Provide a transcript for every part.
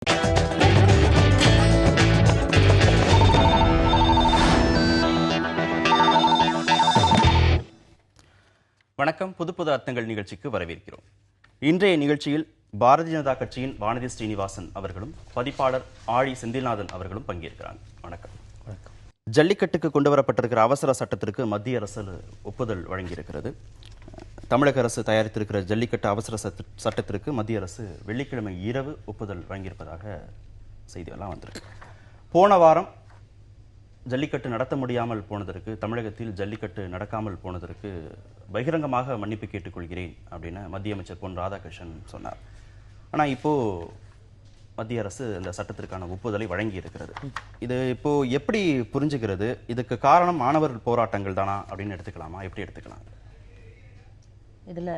வணக்கம். புது புது அர்த்தங்கள் நிகழ்ச்சிக்கு வரவேற்கிறோம். இன்றைய நிகழ்ச்சியில் பாரதிய ஜனதா கட்சியின் வானதி ஸ்ரீனிவாசன் அவர்களும் பதிப்பாளர் ஆழி செந்தில்நாதன் அவர்களும் பங்கேற்கிறாங்க. வணக்கம். வணக்கம். ஜல்லிக்கட்டுக்கு கொண்டு வரப்பட்டிருக்கிற அவசர சட்டத்திற்கு மத்திய அரசு ஒப்புதல் வழங்கியிருக்கிறது. தமிழக அரசு தயாரித்திருக்கிற ஜல்லிக்கட்டு அவசர சட்டத்திற்கு மத்திய அரசு வெள்ளிக்கிழமை இரவு ஒப்புதல் வழங்கியிருப்பதாக செய்தியெல்லாம் வந்திருக்கு. போன வாரம் ஜல்லிக்கட்டு நடத்த முடியாமல் போனதற்கு, தமிழகத்தில் ஜல்லிக்கட்டு நடக்காமல் போனதற்கு பகிரங்கமாக மன்னிப்பு கேட்டுக்கொள்கிறேன் அப்படின்னு மத்திய அமைச்சர் பொன் ராதாகிருஷ்ணன் சொன்னார். ஆனால் இப்போ மத்திய அரசு இந்த சட்டத்திற்கான ஒப்புதலை வழங்கி இருக்கிறது. இது இப்போ எப்படி புரிஞ்சுக்கிறது? இதுக்கு காரணம் மாணவர்கள் போராட்டங்கள் தானா அப்படின்னு எடுத்துக்கலாமா? எப்படி எடுத்துக்கலாம்? இதுல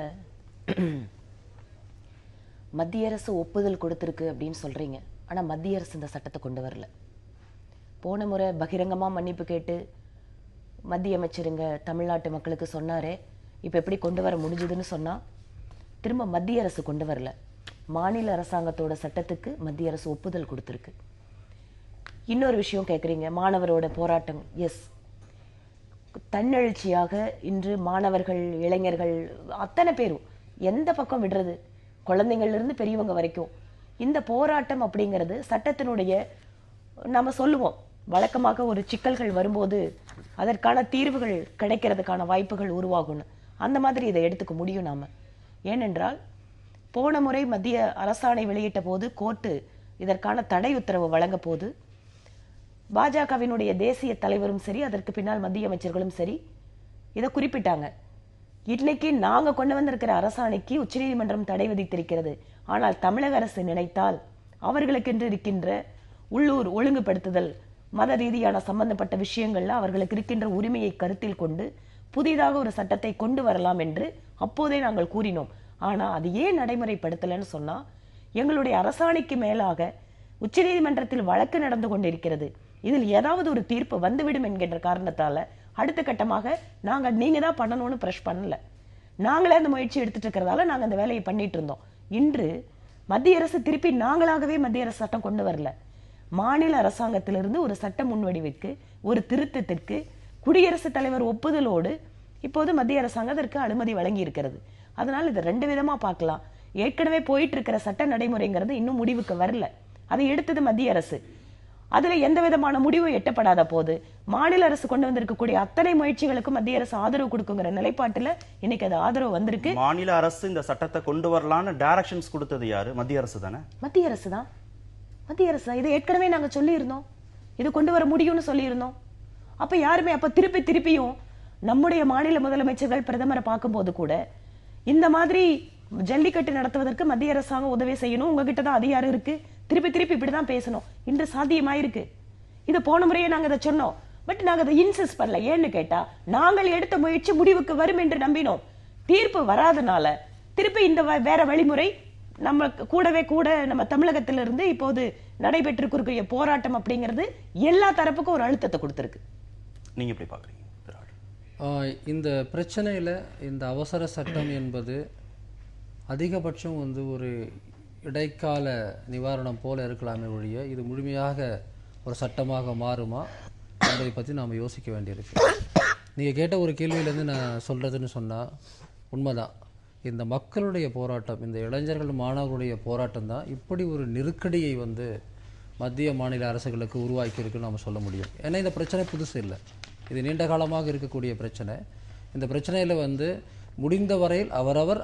மத்திய அரசு ஒப்புதல் கொடுத்திருக்கு அப்படின்னு சொல்றீங்க. ஆனா மத்திய அரசு இந்த சட்டத்தை கொண்டு வரல. போன முறை பகிரங்கமா மன்னிப்பு கேட்டு மத்திய அமைச்சருங்க தமிழ்நாட்டு மக்களுக்கு சொன்னாரே, இப்ப எப்படி கொண்டு வர முடிஞ்சதுன்னு சொன்னா, திரும்ப மத்திய அரசு கொண்டு வரல. மாநில அரசாங்கத்தோட சட்டத்துக்கு மத்திய அரசு ஒப்புதல் கொடுத்திருக்கு. இன்னொரு விஷயம் கேட்குறீங்க, மாணவரோட போராட்டம். எஸ், தன்னெழுச்சியாக இன்று மாணவர்கள், இளைஞர்கள் அத்தனை பேரும் எந்த பக்கம் விடுறது, குழந்தைங்கள்ல இருந்து பெரியவங்க வரைக்கும் இந்த போராட்டம் அப்படிங்கிறது சட்டத்தினுடைய, நம்ம சொல்லுவோம் வழக்கமாக ஒரு சிக்கல்கள் வரும்போது அதற்கான தீர்வுகள் கிடைக்கிறதுக்கான வாய்ப்புகள் உருவாகும்னு. அந்த மாதிரி இதை எடுத்துக்க முடியும் நாம. ஏனென்றால் போன முறை மத்திய அரசாணை வெளியிட்ட போது கோர்ட்டு இதற்கான தடை உத்தரவு வழங்க போது பாஜகவினுடைய தேசிய தலைவரும் சரி, அதற்கு பின்னால் மத்திய அமைச்சர்களும் சரி இதை குறிப்பிட்டாங்க. இன்னைக்கு நாங்க கொண்டு வந்திருக்கிற அரசாணைக்கு உச்சநீதிமன்றம் தடை விதித்திருக்கிறது. ஆனால் தமிழக அரசு நினைத்தால் அவர்களுக்கென்று இருக்கின்ற உள்ளூர் ஒழுங்குபடுத்துதல், மத ரீதியான சம்பந்தப்பட்ட விஷயங்கள்ல அவர்களுக்கு இருக்கின்ற உரிமையை கருத்தில் கொண்டு புதிதாக ஒரு சட்டத்தை கொண்டு வரலாம் என்று அப்போதே நாங்கள் கூறினோம். ஆனா அது ஏன் நடைமுறைப்படுத்தலன்னு சொன்னா, எங்களுடைய அரசாணைக்கு மேலாக உச்சநீதிமன்றத்தில் வழக்கு நடந்து கொண்டிருக்கிறது. இதில் ஏதாவது ஒரு தீர்ப்பு வந்துவிடும் என்கின்ற காரணத்தால அடுத்த கட்டமாக நீங்க தான் பண்ணணும்னு பிரஷ் பண்ணல. நாங்களே அந்த முயற்சி எடுத்துட்டு இருக்கிறதால நாங்க அந்த வேலையை பண்ணிட்டு இருந்தோம். இன்று மத்திய அரசு திருப்பி நாங்களாகவே மத்திய அரசு சட்டம் கொண்டு வரல. மாநில அரசாங்கத்திலிருந்து ஒரு சட்ட முன்வடிவிற்கு, ஒரு திருத்தத்திற்கு குடியரசுத் தலைவர் ஒப்புதலோடு இப்போது மத்திய அரசாங்கம் அதற்கு அனுமதி வழங்கி இருக்கிறது. அதனால் இதை ரெண்டு விதமா பார்க்கலாம். ஏற்கனவே போயிட்டு இருக்கிற சட்ட நடைமுறைங்கிறது இன்னும் முடிவுக்கு வரல. அதை எடுத்தது மத்திய அரசு. அதுல எந்த விதமான முடிவும் எட்டப்படாத போது மாநில அரசு கொண்டு வந்திருக்கக்கூடிய அத்தனை முயற்சிகளுக்கும் மத்திய அரசு ஆதரவு கொடுக்குங்கிற நிலைப்பாட்டுல இன்னைக்கு அது ஆதரவு வந்திருக்கு. மாநில அரசு இந்த சட்டத்தை கொண்டு வரலான்னு டைரக்ஷன்ஸ் கொடுத்தது யாரு? மத்திய அரசு தானே. மத்திய அரசு தான். மத்திய அரசு இதை ஏற்கனவே நாங்க சொல்லி இருந்தோம், இது கொண்டு வர முடியும்னு சொல்லி இருந்தோம். அப்ப யாருமே அப்ப திருப்பியும் நம்முடைய மாநில முதலமைச்சர்கள் பிரதமரை பார்க்கும்போது கூட இந்த மாதிரி ஜல்லிக்கட்டு நடத்துவதற்கு மத்திய அரசாங்கம் உதவி செய்யணும், உங்ககிட்ட தான் அதிகாரம் இருக்கு, திருப்பி இப்படிதான் பேசணும். இன்று சாத்தியமாயிருக்கு. இது போன முறையே நாங்க இதை சொன்னோம். பட் நாங்க அதை இன்சிஸ்ட் பண்ணல. ஏன்னு கேட்டா, நாங்கள் எடுத்த முயற்சி முடிவுக்கு வரும் என்று நம்பினோம். தீர்ப்பு வராதனால திருப்பி இந்த வேற வழிமுறை நம்ம கூட நம்ம தமிழகத்திலிருந்து இப்போது நடைபெற்றிருக்கிற போராட்டம் அப்படிங்கிறது எல்லா தரப்புக்கும் ஒரு அழுத்தத்தை கொடுத்திருக்கு. நீங்க எப்படி பாக்குறீங்க? இந்த பிரச்சனையில இந்த அவசர சட்டம் என்பது அதிகபட்சம் ஒரு இடைக்கால நிவாரணம் போல இருக்கலாமே ஒழிய இது முழுமையாக ஒரு சட்டமாக மாறுமா என்பதை பற்றி நாம் யோசிக்க வேண்டியிருக்கு. நீங்கள் கேட்ட ஒரு கேள்வியிலேருந்து நான் சொல்கிறதுன்னு சொன்னால் உண்மைதான். இந்த மக்களுடைய போராட்டம், இந்த இளைஞர்கள் மாணவர்களுடைய போராட்டம் தான் இப்படி ஒரு நெருக்கடியை மத்திய மாநில அரசுகளுக்கு உருவாக்கி இருக்குன்னு நாம் சொல்ல முடியும். ஏன்னா இந்த பிரச்சனை புதுசு இல்லை, இது நீண்ட காலமாக இருக்கக்கூடிய பிரச்சனை. இந்த பிரச்சனையில் முடிந்த வரையில்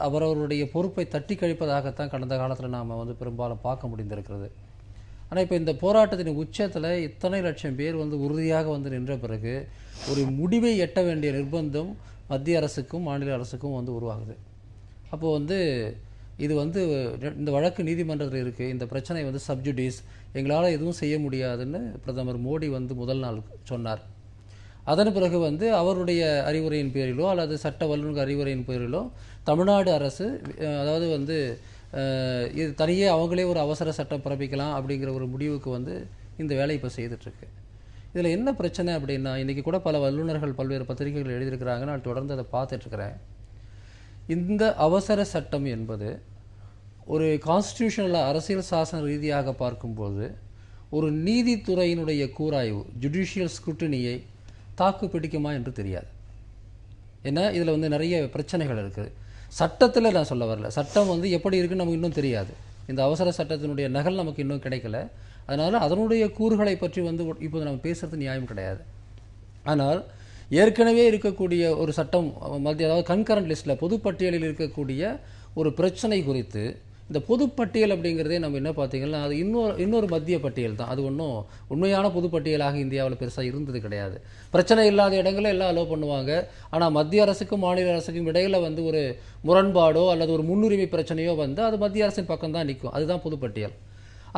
அவரவருடைய பொறுப்பை தட்டி கழிப்பதாகத்தான் கடந்த காலத்தில் நாம் பெரும்பாலும் பார்க்க முடிந்திருக்கிறது. ஆனால் இப்போ இந்த போராட்டத்தின் உச்சத்தில் இத்தனை லட்சம் பேர் உறுதியாக நின்ற பிறகு ஒரு முடிவை எட்ட வேண்டிய நிர்பந்தம் மத்திய அரசுக்கும் மாநில அரசுக்கும் உருவாகுது. அப்போது இது இந்த வழக்கு நீதிமன்றத்தில் இருக்குது, இந்த பிரச்சனை சப்ஜுடிஸ், எங்களால் எதுவும் செய்ய முடியாதுன்னு பிரதமர் மோடி முதல் நாள் சொன்னார். அதன் பிறகு அவருடைய அறிவுரையின் பேரிலோ அல்லது சட்ட வல்லுநர் அறிவுரையின் பேரிலோ தமிழ்நாடு அரசு அதாவது இது தனியே அவங்களே ஒரு அவசர சட்டம் பிறப்பிக்கலாம் அப்படிங்கிற ஒரு முடிவுக்கு இந்த வேலை இப்போ செய்துட்ருக்கு. இதில் என்ன பிரச்சனை அப்படின்னா, இன்றைக்கி கூட பல வல்லுநர்கள் பல்வேறு பத்திரிகைகள் எழுதியிருக்கிறாங்க, நான் தொடர்ந்து அதை பார்த்துட்ருக்கிறேன். இந்த அவசர சட்டம் என்பது ஒரு கான்ஸ்டிடியூஷனல் அரசியல் சாசன ரீதியாக பார்க்கும்போது ஒரு நீதித்துறையினுடைய கூராய்வு ஜுடிஷியல் ஸ்க்ரூட்டினியை தாக்கு பிடிக்குமா என்று தெரியாது. ஏன்னா இதில் வந்து நிறைய பிரச்சனைகள் இருக்குது. சட்டத்தில் நான் சொல்ல வரல, சட்டம் வந்து எப்படி இருக்குன்னு நமக்கு இன்னும் தெரியாது. இந்த அவசர சட்டத்தினுடைய நகல் நமக்கு இன்னும் கிடைக்கல. அதனால் அதனுடைய கூறுகளை பற்றி வந்து இப்போது நம்ம பேசுறது நியாயம் கிடையாது. ஆனால் ஏற்கனவே இருக்கக்கூடிய ஒரு சட்டம் அதாவது கன்கரண்ட் லிஸ்ட்டில் பொதுப்பட்டியலில் இருக்கக்கூடிய ஒரு பிரச்சனை குறித்து இந்த பொதுப்பட்டியல் அப்படிங்கிறதே நம்ம என்ன பார்த்தீங்கன்னா அது இன்னொரு மத்திய பட்டியல் தான். அது ஒன்றும் உண்மையான பொதுப்பட்டியலாக இந்தியாவில் பெருசாக இருந்தது கிடையாது. பிரச்சனை இல்லாத இடங்களில் எல்லாம் அலோவ் பண்ணுவாங்க. ஆனால் மத்திய அரசுக்கும் மாநில அரசுக்கும் இடையில் வந்து ஒரு முரண்பாடோ அல்லது ஒரு முன்னுரிமை பிரச்சனையோ வந்து அது மத்திய அரசின் பக்கம் தான் நிற்கும். அதுதான் பொதுப்பட்டியல்.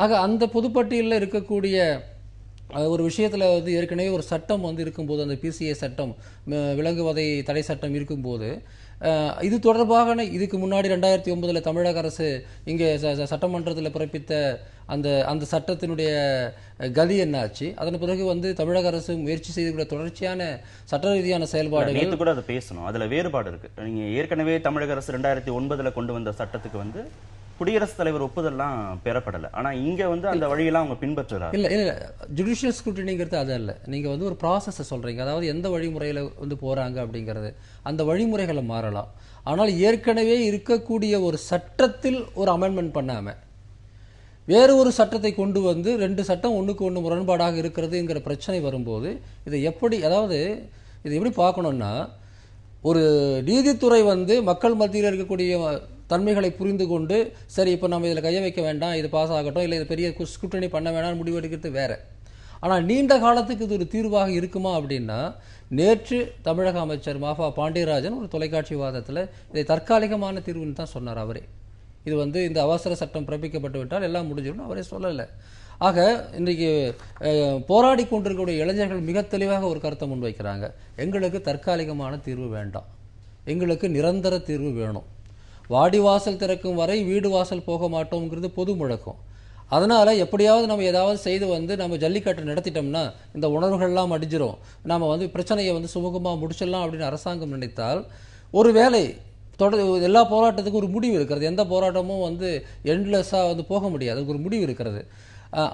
ஆக அந்த பொதுப்பட்டியலில் இருக்கக்கூடிய ஒரு விஷயத்தில் வந்து ஏற்கனவே ஒரு சட்டம் வந்து இருக்கும்போது, அந்த பிசிஏ சட்டம், விலங்குவதை தடை சட்டம் இருக்கும்போது இது தொடர்பாக இதுக்கு முன்னாடி 2009 தமிழக அரசு இங்கே சட்டமன்றத்தில் பிறப்பித்த அந்த சட்டத்தினுடைய கதி என்னாச்சு? அதன் பிறகு வந்து தமிழக அரசு முயற்சி செய்துள்ள தொடர்ச்சியான சட்ட ரீதியான செயல்பாடுகள் கூட அதை பேசணும். அதுல வேறுபாடு இருக்கு. நீங்க ஏற்கனவே தமிழக அரசு 2009 கொண்டு வந்த சட்டத்துக்கு வந்து குடியரசுத் தலைவர் ஒப்புதல்லாம் பெறப்படலை. ஆனா இங்க வந்து அந்த வழியெல்லாம் அவங்க பின்பற்றுறாங்க. இல்ல ஜுடிஷியல் ஸ்க்ரூட்டினிங்கிறது அது அல்ல. நீங்க வந்து ஒரு ப்ராசஸை சொல்றீங்க, அதாவது எந்த வழிமுறையில வந்து போறாங்க அப்படிங்கிறது. அந்த வழிமுறைகளை மாறலாம். ஆனால் ஏற்கனவே இருக்கக்கூடிய ஒரு சட்டத்தில் ஒரு அமெண்ட்மெண்ட் பண்ணாம வேறு ஒரு சட்டத்தை கொண்டு வந்து 2 சட்டம் ஒண்ணுக்கு ஒன்று முரண்பாடாக இருக்கிறதுங்கிற பிரச்சனை வரும்போது இதை எப்படி பார்க்கணும்னா, ஒரு நீதித்துறை வந்து மக்கள் மத்தியில் இருக்கக்கூடிய தன்மைகளை புரிந்து கொண்டு சரி இப்போ நம்ம இதில் கைய வைக்க வேண்டாம், இது பாஸ் ஆகட்டும், இல்லை இது பெரிய ஸ்க்ரூட்டினி பண்ண வேண்டாம் முடிவெடுக்கிறது வேற. ஆனால் நீண்ட காலத்துக்கு இது ஒரு தீர்வாக இருக்குமா அப்படின்னா, நேற்று தமிழக அமைச்சர் மாஃபா பாண்டியராஜன் ஒரு தொலைக்காட்சி விவாதத்தில் இதை தற்காலிகமான தீர்வுன்னு தான் சொன்னார் அவரே. இது வந்து இந்த அவசர சட்டம் பிறப்பிக்கப்பட்டு விட்டால் எல்லாம் முடிஞ்சிடும் அவரே சொல்லலை. ஆக இன்றைக்கு போராடி கொண்டிருக்கக்கூடிய இளைஞர்கள் மிக தெளிவாக ஒரு கருத்தை முன்வைக்கிறாங்க. எங்களுக்கு தற்காலிகமான தீர்வு வேண்டாம், எங்களுக்கு நிரந்தர தீர்வு வேணும். வாடிவாசல் திறக்கும் வரை வீடு வாசல் போக மாட்டோம்ங்கிறது பொது முழக்கம். அதனால் எப்படியாவது நம்ம ஏதாவது செய்து வந்து நம்ம ஜல்லிக்கட்டு நடத்திட்டோம்னா இந்த உணர்வுகள்லாம் அடிஞ்சிரும், நம்ம வந்து பிரச்சனையை வந்து சுமூகமாக முடிச்சிடலாம் அப்படின்னு அரசாங்கம் நினைத்தால் ஒரு வேளை எல்லா போராட்டத்துக்கும் ஒரு முடிவு இருக்கிறது. எந்த போராட்டமும் வந்து எண்ட்லெஸ்ஸாக வந்து போக முடியாது, அதுக்கு ஒரு முடிவு இருக்கிறது.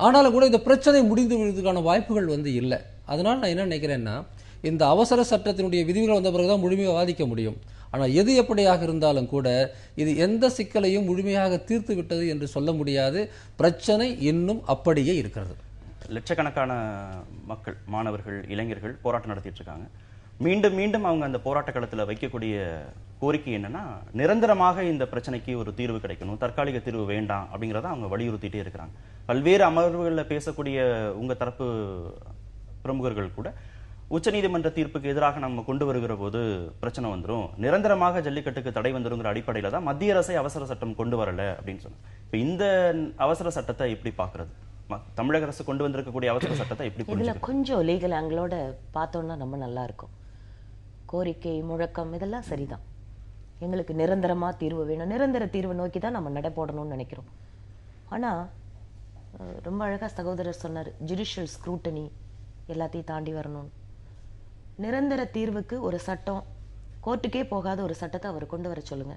ஆனாலும் கூட இந்த பிரச்சனை முடிந்து விடுவதற்கான வாய்ப்புகள் வந்து இல்லை. அதனால் நான் என்ன நினைக்கிறேன்னா, இந்த அவசர சட்டத்தினுடைய விதிகள் வந்த பிறகுதான் முழுமையாக வாதிக்க முடியும். ஆனால் எது எப்படியாக இருந்தாலும் கூட இது எந்த சிக்கலையும் முழுமையாக தீர்த்து விட்டது என்று சொல்ல முடியாது. பிரச்சனை இன்னும் அப்படியே இருக்கிறது. லட்சக்கணக்கான மக்கள், மாணவர்கள், இளைஞர்கள் போராட்டம் நடத்திட்டு இருக்காங்க. மீண்டும் மீண்டும் அவங்க அந்த போராட்ட களத்தில் வைக்கக்கூடிய கோரிக்கை என்னன்னா, நிரந்தரமாக இந்த பிரச்சனைக்கு ஒரு தீர்வு கிடைக்கணும், தற்காலிக தீர்வு வேண்டாம் அப்படிங்கிறத அவங்க வலியுறுத்திட்டே இருக்கிறாங்க. பல்வேறு அமர்வுகளில் பேசக்கூடிய உங்க தரப்பு பிரமுகர்கள் கூட உச்சநீதிமன்ற தீர்ப்புக்கு எதிராக நம்ம கொண்டு வருகிற போது பிரச்சனை வந்துடும், நிரந்தரமாக ஜல்லிக்கட்டுக்கு தடை வந்துருங்கிற அடிப்படையில தான் மத்திய அரசை அவசர சட்டம் கொண்டு வரல அப்படின்னு சொன்னாங்க. இப்ப இந்த அவசர சட்டத்தை எப்படி பாக்குறது? தமிழக அரசு கொண்டு வந்திருக்கக்கூடிய அவசர சட்டத்தை எப்படி புரிஞ்சுக்கிறது? கொஞ்சம் லீகல் ஆங்கிளோட பார்த்தோம்னா நம்ம நல்லா இருக்கும். கோரிக்கை, முழக்கம் இதெல்லாம் சரிதான். எங்களுக்கு நிரந்தரமா தீர்வு வேணும், நிரந்தர தீர்வு நோக்கி தான் நம்ம நடை போடணும்னு நினைக்கிறோம். ஆனா ரொம்ப அழகா சகோதரர் சொன்னார், ஜுடிஷியல் ஸ்க்ரூட்டனி எல்லாத்தையும் தாண்டி வரணும். நிரந்தர தீர்வுக்கு ஒரு சட்டம், கோர்ட்டுக்கே போகாத ஒரு சட்டத்தை அவர் கொண்டு வர சொல்லுங்க,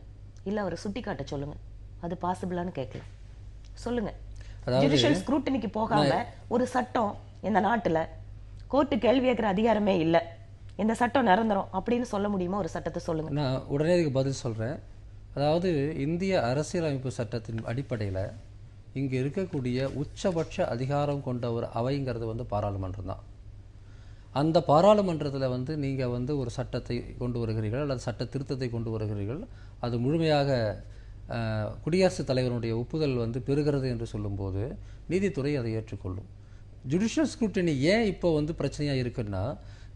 இல்ல அவர் சுட்டி காட்ட சொல்லுங்க. அது பாசிபிளான்னு கேட்கலாம். சொல்லுங்க. ஜுடிஷியல் ஸ்க்ரூட்டனிக்கு போகாம ஒரு சட்டம் இந்த நாட்டுல கோர்ட்டு கேள்வி கேட்கிற அதிகாரமே இல்ல, இந்த சட்டம் நிரந்தரம் அப்படின்னு சொல்ல முடியுமா? ஒரு சட்டத்தை சொல்லுங்க. நான் உடனே இதுக்கு பதில் சொல்றேன். அதாவது இந்திய அரசியலமைப்பு சட்டத்தின் அடிப்படையில் இங்கு இருக்கக்கூடிய உச்சபட்ச அதிகாரம் கொண்ட ஒரு அவைங்கிறது வந்து பாராளுமன்றம் தான். அந்த பாராளுமன்றத்தில் வந்து நீங்கள் வந்து ஒரு சட்டத்தை கொண்டு வருகிறீர்கள் அல்லது சட்ட திருத்தத்தை கொண்டு வருகிறீர்கள், அது முழுமையாக குடியரசுத் தலைவருடைய ஒப்புதல் வந்து பெறுகிறது என்று சொல்லும்போது நீதித்துறை அதை ஏற்றுக்கொள்ளும். ஜுடிஷியல் ஸ்க்ரூட்டினி ஏன் இப்போ வந்து பிரச்சனையாக இருக்குன்னா,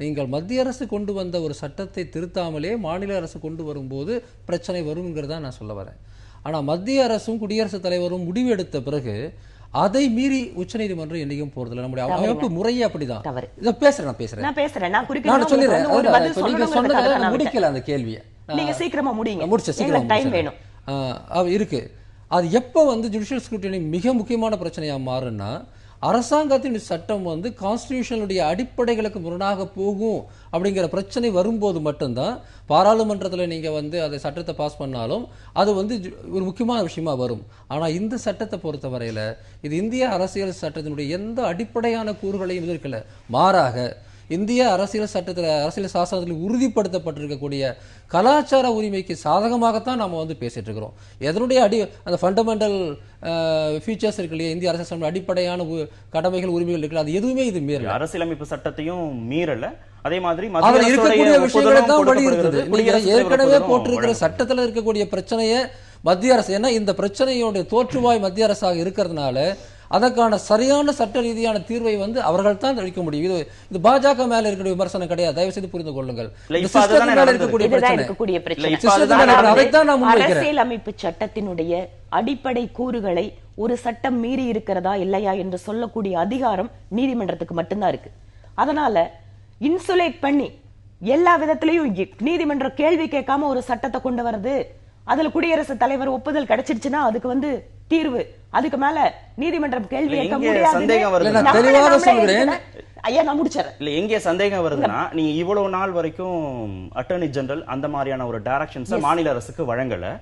நீங்கள் மத்திய அரசு கொண்டு வந்த ஒரு சட்டத்தை திருத்தாமலே மாநில அரசு கொண்டு வரும்போது பிரச்சனை வருங்கிறதா நான் சொல்ல வரேன். ஆனால் மத்திய அரசும் குடியரசுத் தலைவரும் முடிவு எடுத்த பிறகு அதை மீறி உச்சநீதிமன்றம் என்னைக்கும் போறதில்லை. நம்முடைய அமைப்பு முறையே அப்படிதான். இதை நான் சொல்லிடுறேன், முடிக்கல அந்த கேள்வியை, இருக்கு. அது எப்போ வந்து ஜுடிஷியல் ஸ்க்ரூட்டினி மிக முக்கியமான பிரச்சனையா மாறுன்னா, அரசாங்கத்தின் சட்டம் வந்து கான்ஸ்டிடியூஷனுடைய அடிப்படைகளுக்கு முரணாக போகும் அப்படிங்கிற பிரச்சனை வரும்போது மட்டும்தான் பாராளுமன்றத்தில் நீங்க வந்து அதை சட்டத்தை பாஸ் பண்ணாலும் அது வந்து ஒரு முக்கியமான விஷயமா வரும். ஆனா இந்த சட்டத்தை பொறுத்த வரையில இது இந்திய அரசியல் சட்டத்தினுடைய எந்த அடிப்படையான கூறுகளையும் எதிர்க்கல. மாறாக இந்திய அரசியல் சட்டத்தில் அரசியல் சாசனத்தில் உறுதிப்படுத்தப்பட்டிருக்கக்கூடிய கலாச்சார உரிமைக்கு சாதகமாகத்தான் நாம வந்து பேசிட்டு இருக்கிறோம். எதனுடைய அந்த ஃபண்டமெண்டல் ஃபீச்சர்ஸ் இருக்கு இல்லையா, இந்திய அரசியல் சட்டம் அடிப்படையான கடமைகள் உரிமைகள் இருக்கு, அது எதுவுமே இது மீறல. அரசியலமைப்பு சட்டத்தையும் மீறல. அதே மாதிரி அதுல இருக்கக்கூடிய விஷயங்களை தான் வலியுறுத்துது. நீங்க ஏற்கனவே போட்டிருக்கிற சட்டத்துல இருக்கக்கூடிய பிரச்சனையை மத்திய அரசு, ஏன்னா இந்த பிரச்சனையோட தோற்றுவாய் மத்திய அரசாக இருக்கிறதுனால அதற்கான சரியான சட்ட ரீதியான தீர்வை வந்து அவர்கள் தான் அளிக்க முடியும். இது பாஜக மேல இருக்கிற விமர்சனம் கிடையாது, தயவு செய்து புரிந்து கொள்ளுங்கள். அரசியலமைப்பு சட்டத்தினுடைய அடிப்படை கூறுகளை ஒரு சட்டம் மீறி இருக்கிறதா இல்லையா என்று சொல்லக்கூடிய அதிகாரம் நீதிமன்றத்துக்கு மட்டும்தான் இருக்கு. அதனால இன்சுலேட் பண்ணி எல்லா விதத்திலையும் நீதிமன்ற கேள்வி கேட்காம ஒரு சட்டத்தை கொண்டு வருது, அதுல குடியரசுத் தலைவர் ஒப்புதல் கிடைச்சிருச்சுன்னா அதுக்கு வந்து தீர்வு, அதுக்கு மேல நீதிமன்றம் கேள்வி கேட்க முடியாது. ஐயா நான் முடிச்சறேன். இல்ல எங்கே சந்தேகம் வருதுன்னா, நீங்க இவ்வளவு நாள் வரைக்கும் அட்டர்னி ஜெனரல் அந்த மாதிரியான ஒரு டைரக்ஷன்ஸ் மாநில அரசுக்கு வழங்கல.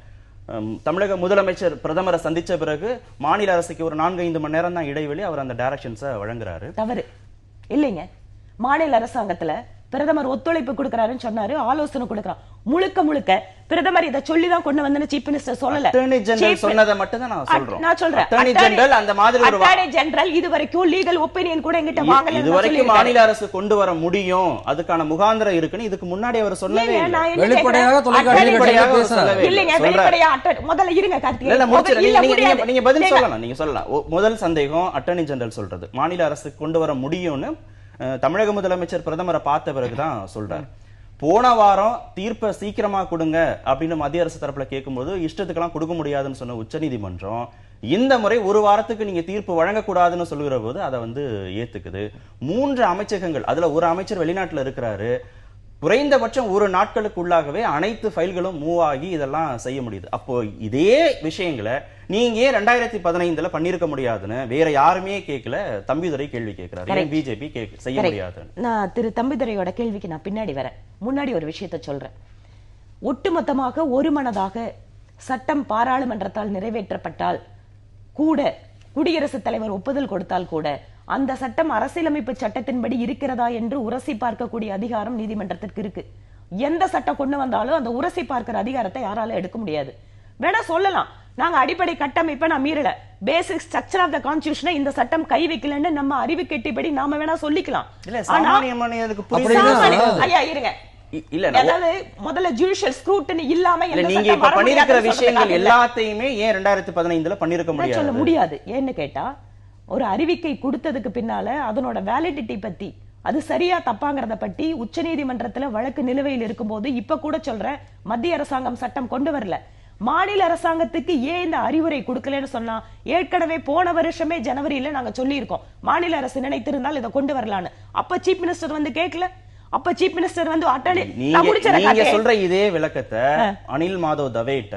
தமிழக முதலமைச்சர் பிரதமரை சந்திச்ச பிறகு மாநில அரசுக்கு ஒரு 4-5 மணி நேரம் தான் இடைவெளி, அவர் அந்த டைரக்ஷன்ஸை வழங்குறாரு. தவறு இல்லைங்க. மாநில அரசாங்கத்துல பிரதமர் ஒத்துழைப்பு கொடுக்கிறாருன்னு சொன்னாரு, ஆலோசனை கொடுக்கிறார். முழுக்க முழுக்க பிரதமர் இதை சொல்லிதான் கொண்டு வந்து சீஃப் மினிஸ்டர் சொல்லல. அட்டர்னி ஜெனரல் சொன்னதை மட்டும் தான் நான் சொல்றேன். அட்டர்னி ஜெனரல் அந்த மாதிரி ஒரு அட்டர்னி ஜெனரல் இதுவரைக்கும் லீகல் ஒபினியன் கூட என்கிட்ட வாங்கல. இதுவரைக்கும் மாநில அரசு கொண்டு வர முடியும், அதுக்கான முகாந்திரம் இருக்குன்னு இதுக்கு முன்னாடி அவர் சொல்லவே இல்லை. வெளிப்படையாக தொலைக்காட்சியில் சொல்லவே இல்லைங்க. வெளிப்படையா முதல்ல இருங்க கார்த்திகேயன், நீங்க பதில் சொல்லலாம். நீங்க சொல்லலாம். முதல் சந்தேகம் அட்டர்னி ஜெனரல் சொல்றது மாநில அரசு கொண்டு வர முடியும்னு தமிழக முதலமைச்சர் பிரதமரை பார்த்த பிறகுதான் சொல்றாரு. போன வாரம் தீர்ப்பை சீக்கிரமா கொடுங்க அப்படின்னு மத்திய அரசு தரப்புல கேட்கும்போது இஷ்டத்துக்கெல்லாம் கொடுக்க முடியாதுன்னு சொன்ன உச்சநீதிமன்றம் இந்த முறை ஒரு வாரத்துக்கு நீங்க தீர்ப்பு வழங்கக்கூடாதுன்னு சொல்லுகிற போது அதை வந்து ஏத்துக்குது. 3 அமைச்சகங்கள், அதுல ஒரு அமைச்சர் வெளிநாட்டுல இருக்கிறாரு, குறைந்தபட்சம் ஒரு நாட்களுக்குள்ளாகவே அனைத்து ஃபைல்களும் மூவ் ஆகி இதெல்லாம் செய்ய முடியுது. அப்போ இதே விஷயங்களை நீங்க 2015 பண்ணிருக்க முடியாதுன்னு வேற யாருமே கேட்கல, தம்பிதுரை கேள்வி கேட்கிறாரு, பிஜேபி செய்ய முடியாது. நான் திரு தம்பிதுரையோட கேள்விக்கு நான் பின்னாடி வரேன். முன்னாடி ஒரு விஷயத்தை சொல்றேன். ஒட்டுமொத்தமாக ஒருமனதாக சட்டம் பாராளுமன்றத்தால் நிறைவேற்றப்பட்டால் கூட, குடியரசுத் தலைவர் ஒப்புதல் கொடுத்தால் கூட, அந்த சட்டம் அரசியலமைப்பு சட்டத்தின்படி இருக்கிறதா என்று உரசி பார்க்கக்கூடிய அதிகாரம் நீதிமன்றத்திற்கு இருக்கு. எந்த சட்டம் கொண்டு வந்தாலும் அந்த உரசி பார்க்கிற அதிகாரத்தை யாரால எடுக்க முடியாது. வேணா சொல்லலாம், நாங்க அடிப்படை கட்டமைப்பை நான் மீறல, பேசிக் ஸ்ட்ரக்சர் ஆஃப் த கான்ஸ்டிடியூஷனை இந்த சட்டம் கை வைக்கலன்னு நம்ம அறிவு கெட்டிப்படி நாம வேணா சொல்லிக்கலாம். ஐயா இருங்க, முதல்ல ஜுடிஷியல் ஸ்க்ரூட்டினி இல்லாம நீங்க இப்ப பண்ணிருக்கிற விஷயங்கள் எல்லாத்தையுமே ஏன் 2015 பண்ணிருக்க முடியாது? சொல்ல முடியாது. ஏன்னு கேட்டா, ஒரு அறிவிக்கை கொடுத்ததுக்கு பின்னால அதனோட வேலிடிட்டி பத்தி, அது சரியா தப்பாங்கிறத பத்தி உச்சநீதிமன்றத்துல வழக்கு நிலுவையில் இருக்கும்போது இப்ப கூட சொல்ற மத்திய அரசாங்கம் சட்டம் கொண்டு வரல. மாநில அரசாங்கத்துக்கு ஏன் இந்த அறிவுரை கொடுக்கலன்னு சொன்னா, ஏற்கனவே போன வருஷமே ஜனவரியில நாங்க சொல்லி இருக்கோம் மாநில அரசு நினைத்திருந்தால் இதை கொண்டு வரலான்னு. அப்ப சீஃப் மினிஸ்டர் வந்து கேட்கல. அப்ப சீஃப் மினிஸ்டர் வந்து நீங்க சொல்ற இதே விளக்கத்தை அனில் மாதவ் தவேட்ட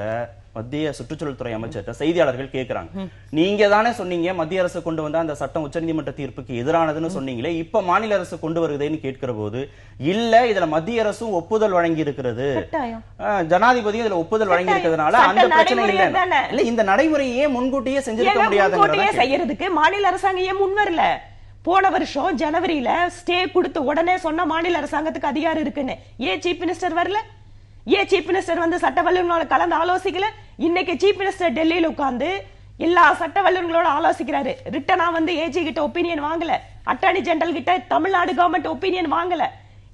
மத்திய சுற்றுச்சூழல் துறை அமைச்சர்கிட்ட செய்தியாளர்கள் கேட்கிறாங்க. நீங்க தானே சொன்னீங்க மத்திய அரசு கொண்டு வந்த அந்த சட்டம் உச்சநீதிமன்ற தீர்ப்புக்கு எதிரானதுன்னு சொன்னீங்களே, இப்ப மாநில அரசு கொண்டு வருதுன்னு கேட்கிற போது, இல்ல இதுல மத்திய அரசும் ஒப்புதல் வழங்கி இருக்கிறது, ஜனாதிபதியும் இதுல ஒப்புதல் வழங்கி இருக்கிறதுனால அந்த பிரச்சனை இல்ல. இந்த நடைமுறையே முன்கூட்டியே செஞ்சிருக்க முடியாது செய்யறதுக்கு மாநில அரசாங்கம் ஏன் முன் வரல? போன வருஷம் ஜனவரியில ஸ்டே கொடுத்து உடனே சொன்ன மாநில அரசாங்கத்துக்கு அதிகாரம் இருக்குன்னு ஏன் சீஃப் மினிஸ்டர் வரல? ஏன் சீஃப் மினிஸ்டர் வந்து சட்ட வல்லுநர்களோட கலந்து ஆலோசிக்கல? இன்னைக்கு சீஃப் மினிஸ்டர் டெல்லியில உட்கார்ந்து எல்லா சட்ட வல்லுநர்களோட ஆலோசிக்கிறாரு. ரிட்டனா வந்து ஏஜி கிட்ட ஒப்பீனியன் வாங்கல, அட்டார்னி ஜெனரல் கிட்ட தமிழ்நாடு கவர்மெண்ட் ஒப்பீனியன் வாங்கல.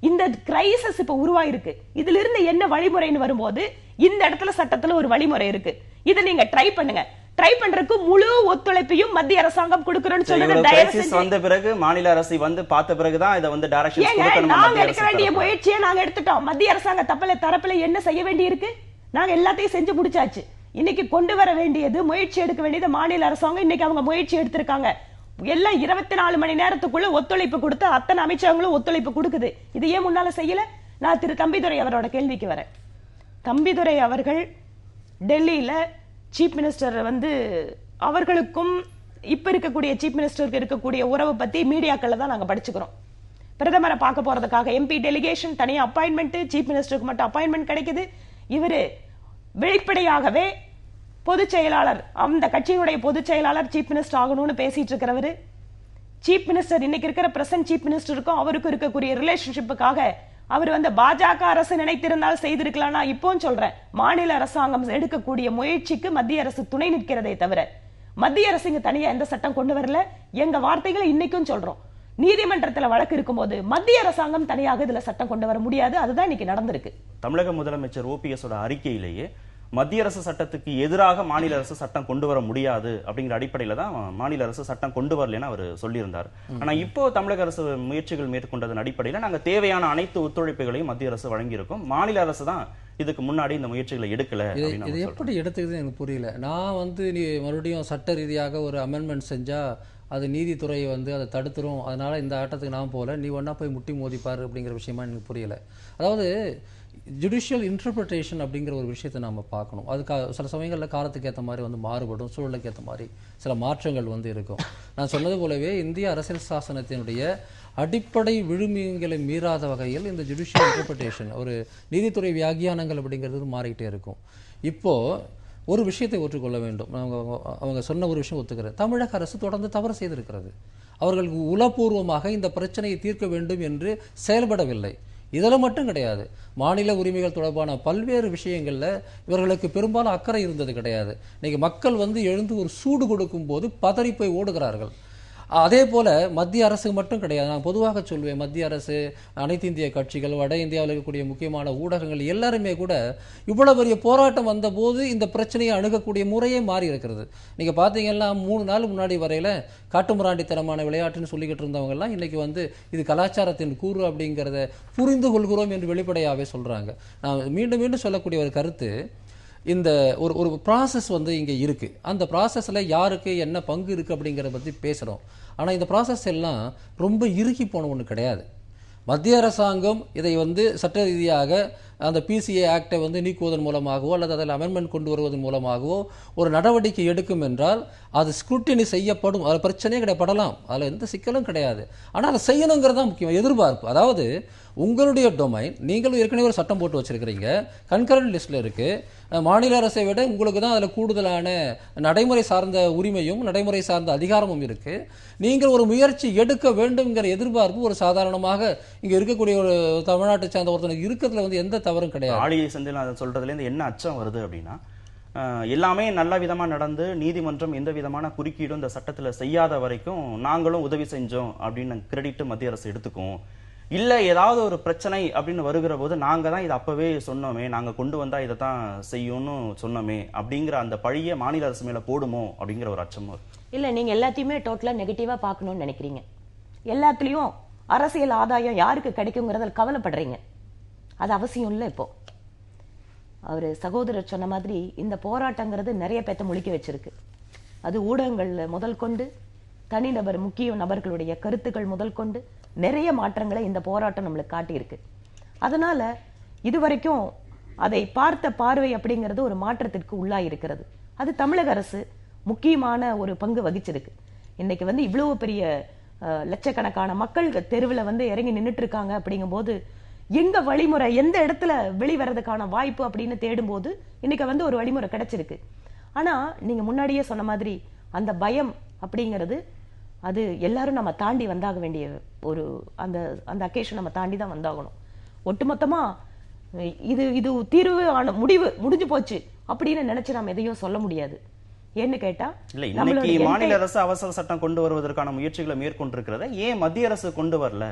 இந்த கிரைசிஸ் இப்ப உருவாயிருக்கு. இதுல இருந்து என்ன வழிமுறைன்னு வரும்போது இந்த இடத்துல சட்டத்துல ஒரு வழிமுறை இருக்கு. இதை நீங்க ட்ரை பண்ணுங்க. ட்ரை பண்றதுக்கு முழு ஒத்துழைப்பையும் மத்திய அரசாங்கம் கொடுக்கறன்னு சொல்லுங்க. கிரைசிஸ் வந்த பிறகு மாநில அரசு வந்து பார்த்த பிறகு தான் இத வந்து டைரக்ஷன்ஸ் கொடுக்கணும். நாங்க எடுக்க வேண்டிய முயற்சியை நாங்க எடுத்துட்டோம். மத்திய அரசாங்க தரப்புல என்ன செய்ய வேண்டி இருக்கு? நாங்க எல்லாத்தையும் செஞ்சு முடிச்சாச்சு. இன்னைக்கு கொண்டு வர வேண்டியது, முயற்சி எடுக்க வேண்டியது மாநில அரசாங்கம். இன்னைக்கு அவங்க முயற்சி எடுத்திருக்காங்க. எல்லாம் 24 மணி நேரத்துக்குள்ள ஒத்துழைப்பு கொடுத்து அத்தனை அமைச்சகங்களும் ஒத்துழைப்பு கொடுக்குது. இது ஏன் முன்னால செய்யல? நான் திரு தம்பிதுரை அவரோட கேள்விக்கு வரேன். தம்பிதுரை அவர்கள் டெல்லியில சீஃப் மினிஸ்டர் வந்து அவர்களுக்கும் இப்ப இருக்கக்கூடிய சீஃப் மினிஸ்டருக்கு இருக்கக்கூடிய உறவு பத்தி மீடியாக்கள்ல தான் நாங்க படிச்சுக்கிறோம். பிரதமரை பார்க்க போறதுக்காக எம்பி டெலிகேஷன், தனியா அப்பாயின்மெண்ட், சீஃப் மினிஸ்டருக்கு மட்டும் அப்பாயின்மெண்ட் கிடைக்குது. இவரு வெளிப்படையாகவே பொதுச் செயலாளர், அந்த கட்சியினுடைய பொதுச் செயலாளர் சீஃப் மினிஸ்டர் ஆகணும்னு பேசிட்டு இருக்கிறவரு, சீஃப் மினிஸ்டர் இன்னைக்கு இருக்கிற பிரசன்ட் சீஃப் மினிஸ்டருக்கும் அவருக்கும் இருக்கக்கூடிய ரிலேஷன்ஷிப்புக்காக அவர் பாஜக அரசு நினைத்திருந்தால் செய்திருக்கலாம். இப்போ சொல்றேன், மாநில அரசாங்கம் எடுக்கக்கூடிய முயற்சிக்கு மத்திய அரசு துணை நிற்கிறதே தவிர மத்திய அரசு இங்க தனியா எந்த சட்டம் கொண்டு வரல. எங்க வார்த்தைகளை இன்னைக்கும் சொல்றோம், நீதிமன்றத்தில் வழக்கு இருக்கும்போது மத்திய அரசாங்கம் தனியாக இதுல சட்டம் கொண்டு வர முடியாது. அதுதான் இன்னைக்கு நடந்திருக்கு. தமிழக முதலமைச்சர் OPS அறிக்கையிலேயே மத்திய அரசு சட்டத்துக்கு எதிராக மாநில அரசு சட்டம் கொண்டு வர முடியாது அப்படிங்கிற அடிப்படையில தான் மாநில அரசு சட்டம் கொண்டு வரலன்னு அவர் சொல்லியிருந்தார். ஆனா இப்போ தமிழக அரசு முயற்சிகள் மேற்கொண்டதன் அடிப்படையில நாங்க தேவையான அனைத்து ஒத்துழைப்புகளையும் மத்திய அரசு வழங்கியிருக்கோம், மாநில அரசு தான் இதுக்கு முன்னாடி இந்த முயற்சிகளை எடுக்கல. இது எப்படி எடுத்துக்குது எனக்கு புரியல. நான் நீ மறுபடியும் சட்ட ரீதியாக ஒரு அமெண்ட்மெண்ட் செஞ்சா அது நீதித்துறை அதை தடுத்துரும், அதனால இந்த ஆட்டத்துக்கு நான் போகல, நீ ஒன்னா போய் முட்டி மோதிப்பாரு அப்படிங்கிற விஷயமா எனக்கு புரியல. அதாவது ஜுடிஷியல் இன்டர்பிரிட்டேஷன் அப்படிங்கிற ஒரு விஷயத்தை நாம் பார்க்கணும். அது சில சமயங்களில் காலத்துக்கு ஏற்ற மாதிரி மாறுபடும், சூழலுக்கு ஏற்ற மாதிரி சில மாற்றங்கள் இருக்கும். நான் சொன்னது போலவே இந்திய அரசியல் சாசனத்தினுடைய அடிப்படை விழுமியங்களை மீறாத வகையில் இந்த ஜுடிஷியல் இன்டர்பிரிட்டேஷன், ஒரு நீதித்துறை வியாக்கியானங்கள் அப்படிங்கிறது மாறிக்கிட்டே இருக்கும். இப்போ ஒரு விஷயத்தை ஒற்றுக்கொள்ள வேண்டும். அவங்க சொன்ன ஒரு விஷயம் ஒத்துக்கிறேன், தமிழக அரசு தொடர்ந்து தவறு செய்திருக்கிறது. அவர்களுக்கு உளப்பூர்வமாக இந்த பிரச்சனையை தீர்க்க வேண்டும் என்று செயல்படவில்லை. இதில் மட்டும் கிடையாது, மாநில உரிமைகள் தொடர்பான பல்வேறு விஷயங்கள்ல இவர்களுக்கு பெரும்பாலும் அக்கறை இருந்தது கிடையாது. இன்னைக்கு மக்கள் எழுந்து ஒரு சூடு கொடுக்கும் போது பதறி போய் ஓடுகிறார்கள். அதே போல மத்திய அரசு மட்டும் கிடையாது, நான் பொதுவாக சொல்வேன், மத்திய அரசு, அனைத்து இந்திய கட்சிகள், வட இந்தியாவில் இருக்கக்கூடிய முக்கியமான ஊடகங்கள் எல்லாருமே கூட இவ்வளவு பெரிய போராட்டம் வந்த போது இந்த பிரச்சனையை அணுகக்கூடிய முறையே மாறி இருக்கிறது. நீங்க பாத்தீங்கன்னா 3 நாள் முன்னாடி வரையில காட்டுமிராண்டித்தனமான விளையாட்டுன்னு சொல்லிக்கிட்டு இருந்தவங்க எல்லாம் இன்னைக்கு இது கலாச்சாரத்தின் கூறு அப்படிங்கிறத புரிந்து கொள்கிறோம் என்று வெளிப்படையாவே சொல்றாங்க. நான் மீண்டும் மீண்டும் சொல்லக்கூடிய ஒரு கருத்து, இந்த ஒரு ப்ராசஸ் இங்கே இருக்கு. அந்த ப்ராசஸ்ல யாருக்கு என்ன பங்கு இருக்கு அப்படிங்கிறத பற்றி பேசுகிறோம். ஆனால் இந்த ப்ராசஸ் எல்லாம் ரொம்ப இறுக்கி போன ஒன்று கிடையாது. மத்திய அரசாங்கம் இதை சட்ட ரீதியாக அந்த PCA ஆக்டை நீக்குவதன் மூலமாகவோ அல்லது அதில் அமெண்ட்மெண்ட் கொண்டு வருவதன் மூலமாகவோ ஒரு நடவடிக்கை எடுக்கும் என்றால் அது ஸ்க்ரூட்டினி செய்யப்படும், அதில் பிரச்சனையே கிடையப்படலாம், அதில் எந்த சிக்கலும் கிடையாது. ஆனால் அதை செய்யணுங்கிறது தான் முக்கியம், எதிர்பார்ப்பு. அதாவது உங்களுடைய டொமைன், நீங்களும் ஏற்கனவே ஒரு சட்டம் போட்டு வச்சிருக்கிறீங்க, கன்கரண்ட் லிஸ்ட்ல இருக்கு, மாநில அரசை விட உங்களுக்கு தான் அதில் கூடுதலான நடைமுறை சார்ந்த உரிமையும் நடைமுறை சார்ந்த அதிகாரமும் இருக்கு. நீங்கள் ஒரு முயற்சி எடுக்க வேண்டும்ங்கிற எதிர்பார்ப்பு ஒரு சாதாரணமாக இங்க இருக்கக்கூடிய ஒரு தமிழ்நாட்டை சார்ந்த ஒருத்தனுக்கு இருக்கிறதுல எந்த தவறும் கிடையாது. ஆளியை செந்தில் சொல்றதுல என்ன அச்சம் வருது அப்படின்னா, எல்லாமே நல்ல விதமா நடந்து நீதிமன்றம் எந்த விதமான குறுக்கீடும் இந்த சட்டத்துல செய்யாத வரைக்கும் நாங்களும் உதவி செஞ்சோம் அப்படின்னு கிரெடிட் மத்திய அரசு எடுத்துக்கும். இல்ல ஏதாவது ஒரு பிரச்சனை அப்படின்னு வருகிற போது நாங்க தான் இதை அப்பவே சொன்னோமே, நாங்க கொண்டு வந்தா இதை தான் செய்யும்னு சொன்னோமே அப்படிங்கிற அந்த பழிய மாநில அரசு மேல போடுமோ அப்படிங்கிற ஒரு அச்சமும் இல்ல. நீங்க எல்லாத்தையுமே டோட்டலா நெகட்டிவா பார்க்கணும்னு நினைக்கிறீங்க. எல்லாத்துலயும் அரசியல் ஆதாயம் யாருக்கு கிடைக்குங்கிறத கவலைப்படுறீங்க. அது அவசியம் இல்லை. இப்போ அவரு சகோதரர் சொன்ன மாதிரி இந்த போராட்டங்கிறது நிறைய பேத்த முழிக்க வச்சிருக்கு. அது ஊடகங்கள்ல முதல் கொண்டு, தனிநபர் முக்கிய நபர்களுடைய கருத்துக்கள் முதல் கொண்டு நிறைய மாற்றங்களை இந்த போராட்டம் நம்மளுக்கு காட்டியிருக்கு. அதனால இதுவரைக்கும் அதை பார்த்த பார்வை அப்படிங்கிறது ஒரு மாற்றத்திற்கு உள்ளாயிருக்கிறது. அது தமிழக அரசு முக்கியமான ஒரு பங்கு வகிச்சிருக்கு. இன்னைக்கு இவ்வளவு பெரிய லட்சக்கணக்கான மக்கள் தெருவில் இறங்கி நின்றுட்டு இருக்காங்க. அப்படிங்கும்போது எங்க வழிமுறை, எந்த இடத்துல வெளிவரதுக்கான வாய்ப்பு அப்படின்னு தேடும்போது இன்னைக்கு ஒரு வழிமுறை கிடைச்சிருக்கு. ஆனா நீங்க முன்னாடியே சொன்ன மாதிரி அந்த பயம் அப்படிங்கிறது அது எல்லாரும் நம்ம தாண்டி வந்தாக வேண்டிய ஒரு அந்த அந்த அக்கேஷன் நம்ம தாண்டி தான் வந்தாகணும். ஒட்டுமொத்தமா இது தீர்வு முடிவு முடிஞ்சு போச்சு அப்படின்னு நினைச்சு நாம எதையும் சொல்ல முடியாது. ஏன்னு கேட்டா, இல்ல இன்னைக்கு மாநில அரசு அவசர சட்டம் கொண்டு வருவதற்கான முயற்சிகளை மேற்கொண்டிருக்கிறத ஏன் மத்திய அரசு கொண்டு வரல,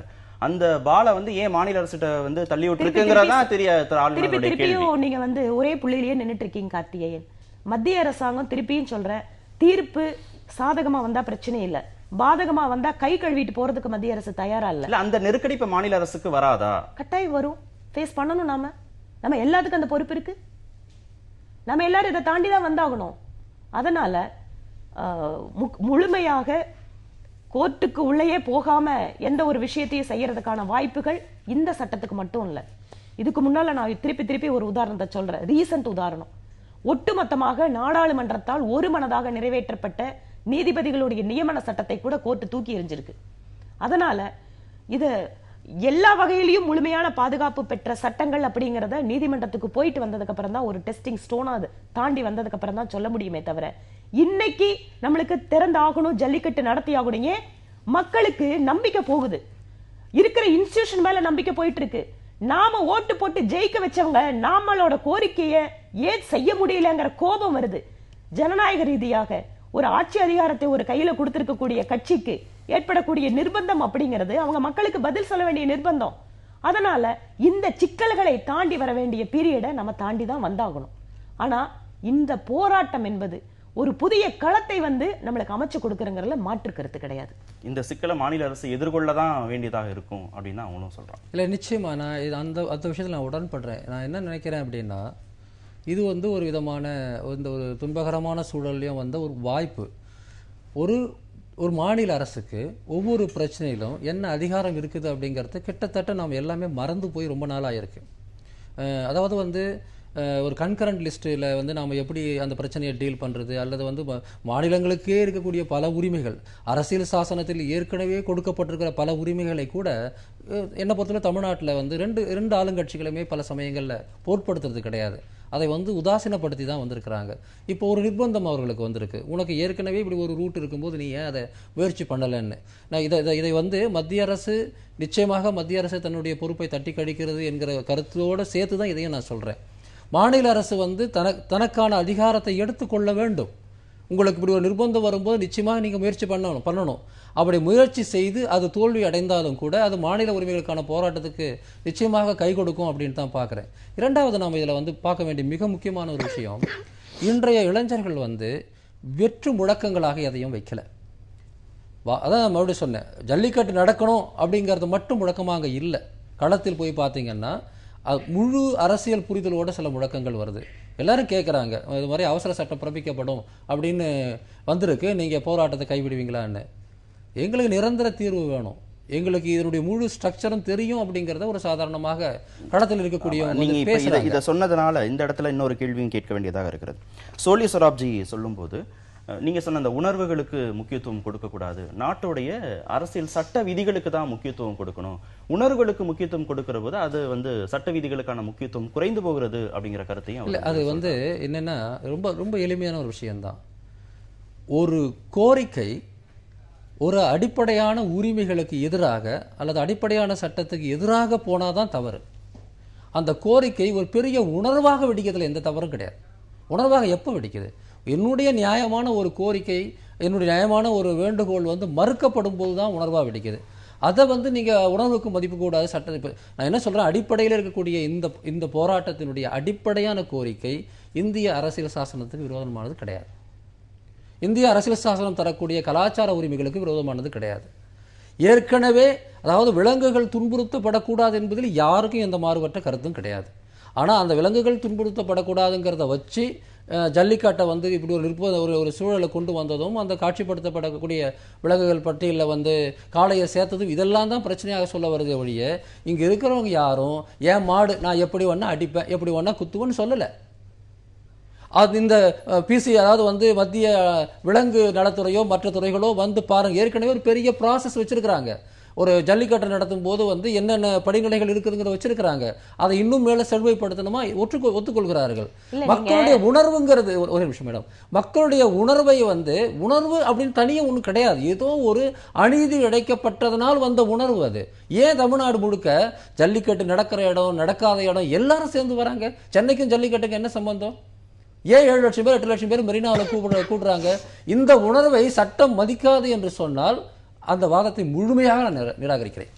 அந்த பால ஏன் மாநில அரசிட்ட தள்ளி விட்டுருக்குங்கிறதா திருப்பியும் நீங்க ஒரே புள்ளியிலேயே நின்னுட்டு இருக்கீங்க கார்த்திகேயன். மத்திய அரசாங்கம் திருப்பியும் சொல்ற, தீர்ப்பு சாதகமா வந்தா பிரச்சனை இல்ல, பாதகமா வந்தா கை கழுவிட்டு போறதுக்கு மத்திய அரசு தயாரா இல்ல. அந்த நெருக்கடி இப்ப மாநில அரசுக்கு வராதா? கட்டாயம் வரும், ஃபேஸ் பண்ணணும். நம்ம எல்லாத்துக்கும் அந்த பொறுப்பு இருக்கு. நம்ம எல்லாரும் இதை தாண்டி தான் வந்தாகணும். அதனால முழுமையாக கோர்ட்டுக்கு உள்ளேயே போகாம எந்த ஒரு விஷயத்தையும் செய்யறதுக்கான வாய்ப்புகள் இந்த சட்டத்துக்கு மட்டும் இல்ல. இதுக்கு முன்னால நான் திருப்பி ஒரு உதாரணத்தை சொல்றேன், ரீசன்ட் உதாரணம். ஒட்டுமொத்தமாக நாடாளுமன்றத்தால் ஒரு மனதாக நிறைவேற்றப்பட்ட நீதிபதிகளுடைய நியமன சட்டத்தை கூட கோர்ட்டு தூக்கி எறிஞ்சிருக்கு. அதனால இது எல்லா வகையிலையும் முழுமையான பாதுகாப்பு பெற்ற சட்டங்கள் அப்படிங்கறத நீதிமன்றத்துக்கு போயிட்டு வந்ததுக்கு அப்புறம் தான், ஒரு டெஸ்டிங் ஸ்டோனா அது தாண்டி வந்ததுக்கு அப்புறம் தான் சொல்ல முடியுமே தவிர, இன்னைக்கு நம்மளுக்கு திறந்து ஆகணும், ஜல்லிக்கட்டு நடத்தி ஆகணும். ஏன் மக்களுக்கு நம்பிக்கை போகுது, இருக்கிற இன்ஸ்டிடியூஷன் மேல நம்பிக்கை போயிட்டு இருக்கு. நாம ஓட்டு போட்டு ஜெயிக்க வச்சவங்க நம்மளோட கோரிக்கையை ஏன் செய்ய முடியலங்கிற கோபம் வருது. ஜனநாயக ரீதியாக ஒரு ஆட்சி அதிகாரத்தை ஒரு கையில கொடுத்திருக்கக்கூடிய கட்சிக்கு ஏற்படக்கூடிய நிர்பந்தம் அப்படிங்கிறது அவங்க மக்களுக்கு பதில் சொல்ல வேண்டிய நிர்பந்தம். அதனால இந்த சிக்கல்களை தாண்டி வர வேண்டிய பீரியடை நம்ம தாண்டி தான் வந்தாகணும். ஆனா இந்த போராட்டம் என்பது ஒரு புதிய களத்தை நம்மளுக்கு அமைச்சு கொடுக்கறதுல மாற்று கருத்து கிடையாது. இந்த சிக்கலை மாநில அரசு எதிர்கொள்ளதான் வேண்டியதாக இருக்கும் அப்படின்னு அவங்களும் சொல்றாங்க. இல்ல நிச்சயமா நான் அந்த விஷயத்துல நான் உடன்படுறேன். நான் என்ன நினைக்கிறேன் அப்படின்னா, இது ஒரு விதமான ஒரு துன்பகரமான சூழல்லையும் ஒரு வாய்ப்பு. ஒரு மாநில அரசுக்கு ஒவ்வொரு பிரச்சனையிலும் என்ன அதிகாரம் இருக்குது அப்படிங்கிறது கிட்டத்தட்ட நாம் எல்லாமே மறந்து போய் ரொம்ப நாளாக இருக்கு. அதாவது ஒரு கன்கரண்ட் லிஸ்ட்டில் நாம் எப்படி அந்த பிரச்சனையை டீல் பண்ணுறது, அல்லது மாநிலங்களுக்கே இருக்கக்கூடிய பல உரிமைகள், அரசியல் சாசனத்தில் ஏற்கனவே கொடுக்கப்பட்டிருக்கிற பல உரிமைகளை கூட என்னை பொறுத்தவரை தமிழ்நாட்டில் ரெண்டு ஆளுங்கட்சிகளுமே பல சமயங்களில் போர்ட்படுத்துறது கிடையாது. அதை உதாசீனப்படுத்தி தான் வந்திருக்கிறாங்க. இப்போ ஒரு நிர்பந்தம் அவர்களுக்கு வந்திருக்கு, உனக்கு ஏற்கனவே இப்படி ஒரு ரூட் இருக்கும்போது நீ ஏன் அதை முயற்சி பண்ணலைன்னு. நான் இதை மத்திய அரசு நிச்சயமாக மத்திய அரசு தன்னுடைய பொறுப்பை தட்டி கழிக்கிறது என்கிற கருத்தோடு சேர்த்து தான் இதையும் நான் சொல்கிறேன். மாநில அரசு தனக்கான அதிகாரத்தை எடுத்துக்கொள்ள வேண்டும். உங்களுக்கு இப்படி ஒரு நிர்பந்தம் வரும்போது நிச்சயமாக நீங்கள் முயற்சி பண்ணணும். அப்படி முயற்சி செய்து அது தோல்வி அடைந்தாலும் கூட அது மாநில உரிமைகளுக்கான போராட்டத்துக்கு நிச்சயமாக கை கொடுக்கும் அப்படின்னு தான் பார்க்குறேன். இரண்டாவது நாம் இதில் பார்க்க வேண்டிய மிக முக்கியமான ஒரு விஷயம், இன்றைய இளைஞர்கள் வெற்று முழக்கங்களாக எதையும் வைக்கல. அதான் நான் மறுபடியும் சொன்னேன், ஜல்லிக்கட்டு நடக்கணும் அப்படிங்கிறது மட்டும் முழக்கமாக இல்லை. களத்தில் போய் பார்த்தீங்கன்னா முழு அரசியல் புரிதலோட சில முழக்கங்கள் வருது. எல்லாரும் கேட்குறாங்க, இது மாதிரி அவசர சட்டம் பிறப்பிக்கப்படும் அப்படின்னு வந்திருக்கு, நீங்கள் போராட்டத்தை கைவிடுவீங்களான்னு. எங்களுக்கு நிரந்தர தீர்வு வேணும், எங்களுக்கு இதனுடைய முழு ஸ்ட்ரக்சரும் தெரியும் அப்படிங்கிறத ஒரு சாதாரணமாக களத்தில் இருக்கக்கூடிய இதை சொன்னதுனால இந்த இடத்துல இன்னொரு கேள்வியும் கேட்க வேண்டியதாக இருக்கிறது. சோலி சொராப்ஜி சொல்லும்போது நீங்க சொன்ன அந்த உணர்வுகளுக்கு முக்கியத்துவம் கொடுக்கக்கூடாது, நாட்டுடைய அரசியல் சட்ட விதிகளுக்கு தான் முக்கியத்துவம் கொடுக்கணும், உணர்வுகளுக்கு முக்கியத்துவம் கொடுக்கிற போது அது சட்ட விதிகளுக்கான முக்கியத்துவம் குறைந்து போகிறது அப்படிங்கிற கருத்தையும் இல்லை. அது என்னன்னா ரொம்ப ரொம்ப எளிமையான ஒரு விஷயம்தான். ஒரு கோரிக்கை ஒரு அடிப்படையான உரிமைகளுக்கு எதிராக அல்லது அடிப்படையான சட்டத்துக்கு எதிராக போனாதான் தவறு. அந்த கோரிக்கை ஒரு பெரிய உணர்வாக வெடிக்கிறதுல எந்த தவறும் கிடையாது. உணர்வாக எப்போ வெடிக்குது? என்னுடைய நியாயமான ஒரு கோரிக்கை, என்னுடைய நியாயமான ஒரு வேண்டுகோள் மறுக்கப்படும் போது தான் உணர்வாக வெடிக்குது. அதை நீங்கள் உணர்வுக்கு மதிப்பு கூடாது சட்ட. இப்போ நான் என்ன சொல்கிறேன், அடிப்படையில் இருக்கக்கூடிய இந்த போராட்டத்தினுடைய அடிப்படையான கோரிக்கை இந்திய அரசியல் சாசனத்துக்கு விரோதமானது கிடையாது. இந்திய அரசியல் சாசனம் தரக்கூடிய கலாச்சார உரிமைகளுக்கு விரோதமானது கிடையாது. ஏற்கனவே அதாவது விலங்குகள் துன்புறுத்தப்படக்கூடாது என்பதில் யாருக்கும் எந்த மாறுபட்ட கருத்தும் கிடையாது. ஆனால் அந்த விலங்குகள் துன்புறுத்தப்படக்கூடாதுங்கிறத வச்சு ஜல்லிக்கட்டை இப்படி ஒரு சூழலை கொண்டு வந்ததும், அந்த காட்சிப்படுத்தப்படக்கூடிய விலங்குகள் பட்டியலில் காளையை சேர்த்ததும், இதெல்லாம் தான் பிரச்சனையாக சொல்ல வருதே ஒழிய இங்கே இருக்கிறவங்க யாரும் ஏன் மாடு நான் எப்படி வேணா அடிப்பேன், எப்படி வேணா குத்துவேன்னு சொல்லலை. அது இந்த பிசி அதாவது மத்திய விலங்கு நலத்துறையோ மற்ற துறைகளோ பாருங்க, ஏற்கனவே ஒரு பெரிய ப்ராசஸ் வச்சிருக்கிறாங்க. ஒரு ஜல்லிக்கட்டை நடத்தும் போது என்னென்ன படிநிலைகள் இருக்குதுங்கிற வச்சிருக்கிறாங்க. அதை இன்னும் மேல செழுமைப்படுத்தணுமா ஒத்துக்கொள்கிறார்கள். மக்களுடைய உணர்வுங்கிறது ஒரு நிமிஷம் மேடம், மக்களுடைய உணர்வை உணர்வு அப்படின்னு தனியாக ஒன்றும் கிடையாது. ஏதோ ஒரு அநீதி இழைக்கப்பட்டதனால் வந்த உணர்வு அது. ஏன் தமிழ்நாடு முழுக்க ஜல்லிக்கட்டு நடக்கிற இடம் நடக்காத இடம் எல்லாரும் சேர்ந்து வராங்க? சென்னைக்கும் ஜல்லிக்கட்டுக்கு என்ன சம்பந்தம்? ஏன் 7 லட்சம் பேர் 8 லட்சம் பேர் மெரினாவில் கூடுறாங்க? இந்த உணர்வை சட்டம் மதிக்காது என்று சொன்னால் அந்த வாதத்தை முழுமையாக நான் நிராகரிக்கிறேன்.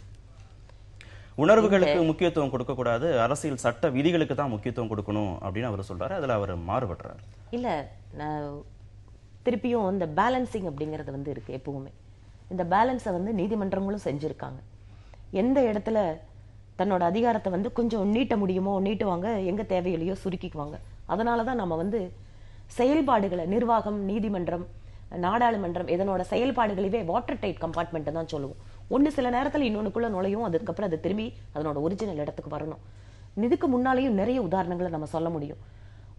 உணர்வுகளுக்கு முக்கியத்துவம் கொடுக்கக்கூடாது, அரசியல் சட்ட விதிகளுக்கு தான் முக்கியத்துவம் கொடுக்கணும் அப்படின்னு அவர் சொல்றாரு. அதுல அவர் மாறுபடுறாரு. இல்ல, திருப்பியும் இந்த பேலன்சிங் அப்படிங்கிறது இருக்கு எப்பவுமே. இந்த பேலன்ஸை நீதிமன்றங்களும் செஞ்சிருக்காங்க. எந்த இடத்துல தன்னோட அதிகாரத்தை கொஞ்சம் நீட்ட முடியுமோ நீட்டுவாங்க, எங்க தேவையிலையோ சுருக்கிக்குவாங்க. அதனாலதான் நம்ம செயல்பாடுகளை நிர்வாகம், நீதிமன்றம், நாடாளுமன்றம் இதனோட செயல்பாடுகளவே வாட்டர் டைட் கம்பார்ட்மெண்ட் தான் சொல்லுவோம். ஒன்று சில நேரத்தில் இன்னொன்னுக்குள்ள நுழையும், அதுக்கப்புறம் அது திரும்பி அதனோட ஒரிஜினல் இடத்துக்கு வரணும். இதுக்கு முன்னாலேயும் நிறைய உதாரணங்களை நம்ம சொல்ல முடியும்.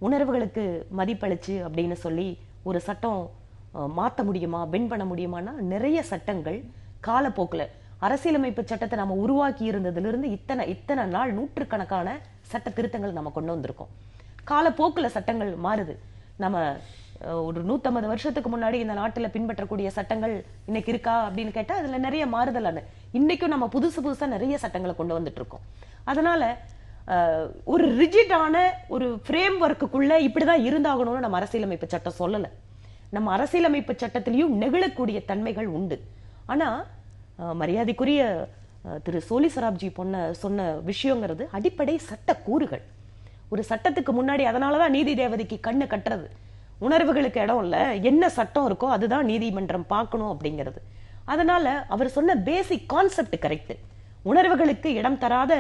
உணர்வுகளுக்கு மதிப்பளிச்சு அப்படின்னு சொல்லி ஒரு சட்டம் மாற்ற முடியுமா, பெண்ட் பண்ண முடியுமானா நிறைய சட்டங்கள் காலப்போக்கில் அரசியலமைப்பு சட்டத்தை நம்ம உருவாக்கி இருந்ததிலிருந்து இத்தனை நாள் நூற்றுக்கணக்கான சட்ட திருத்தங்கள் நம்ம கொண்டு வந்திருக்கோம். காலப்போக்கில் சட்டங்கள் மாறுது. நம்ம ஒரு 150 வருஷத்துக்கு முன்னாடி இந்த நாட்டில் பின்பற்றக்கூடிய சட்டங்கள் இன்னைக்கு இருக்கா அப்படின்னு கேட்டா அதுல நிறைய மாறுதலான இன்னைக்கும் நம்ம புதுசா நிறைய சட்டங்களை கொண்டு வந்துட்டு இருக்கோம். அதனால ஒரு ரிஜிடான ஒரு ஃப்ரேம் ஒர்க்குக்குள்ள இப்படிதான் இருந்தாகணும்னு நம்ம அரசியலமைப்பு சட்டம் சொல்லல. நம்ம அரசியலமைப்பு சட்டத்திலையும் நெகிழக்கூடிய தன்மைகள் உண்டு. ஆனா மரியாதைக்குரிய திரு சோலி சராப்ஜி சொன்ன விஷயங்கிறது அடிப்படை சட்ட கூறுகள். ஒரு சட்டத்துக்கு முன்னாடி அதனாலதான் நீதி தேவதைக்கு கண்ணு கட்டுறது. உணர்வுகளுக்கு இடம் இல்ல, என்ன சட்டம் இருக்கோ அதுதான் நீதிமன்றம் பார்க்கணும் அப்படிங்கிறது. அதனால அவர் சொன்ன பேசிக் கான்செப்ட் கரெக்ட். உணர்வுகளுக்கு இடம் தராத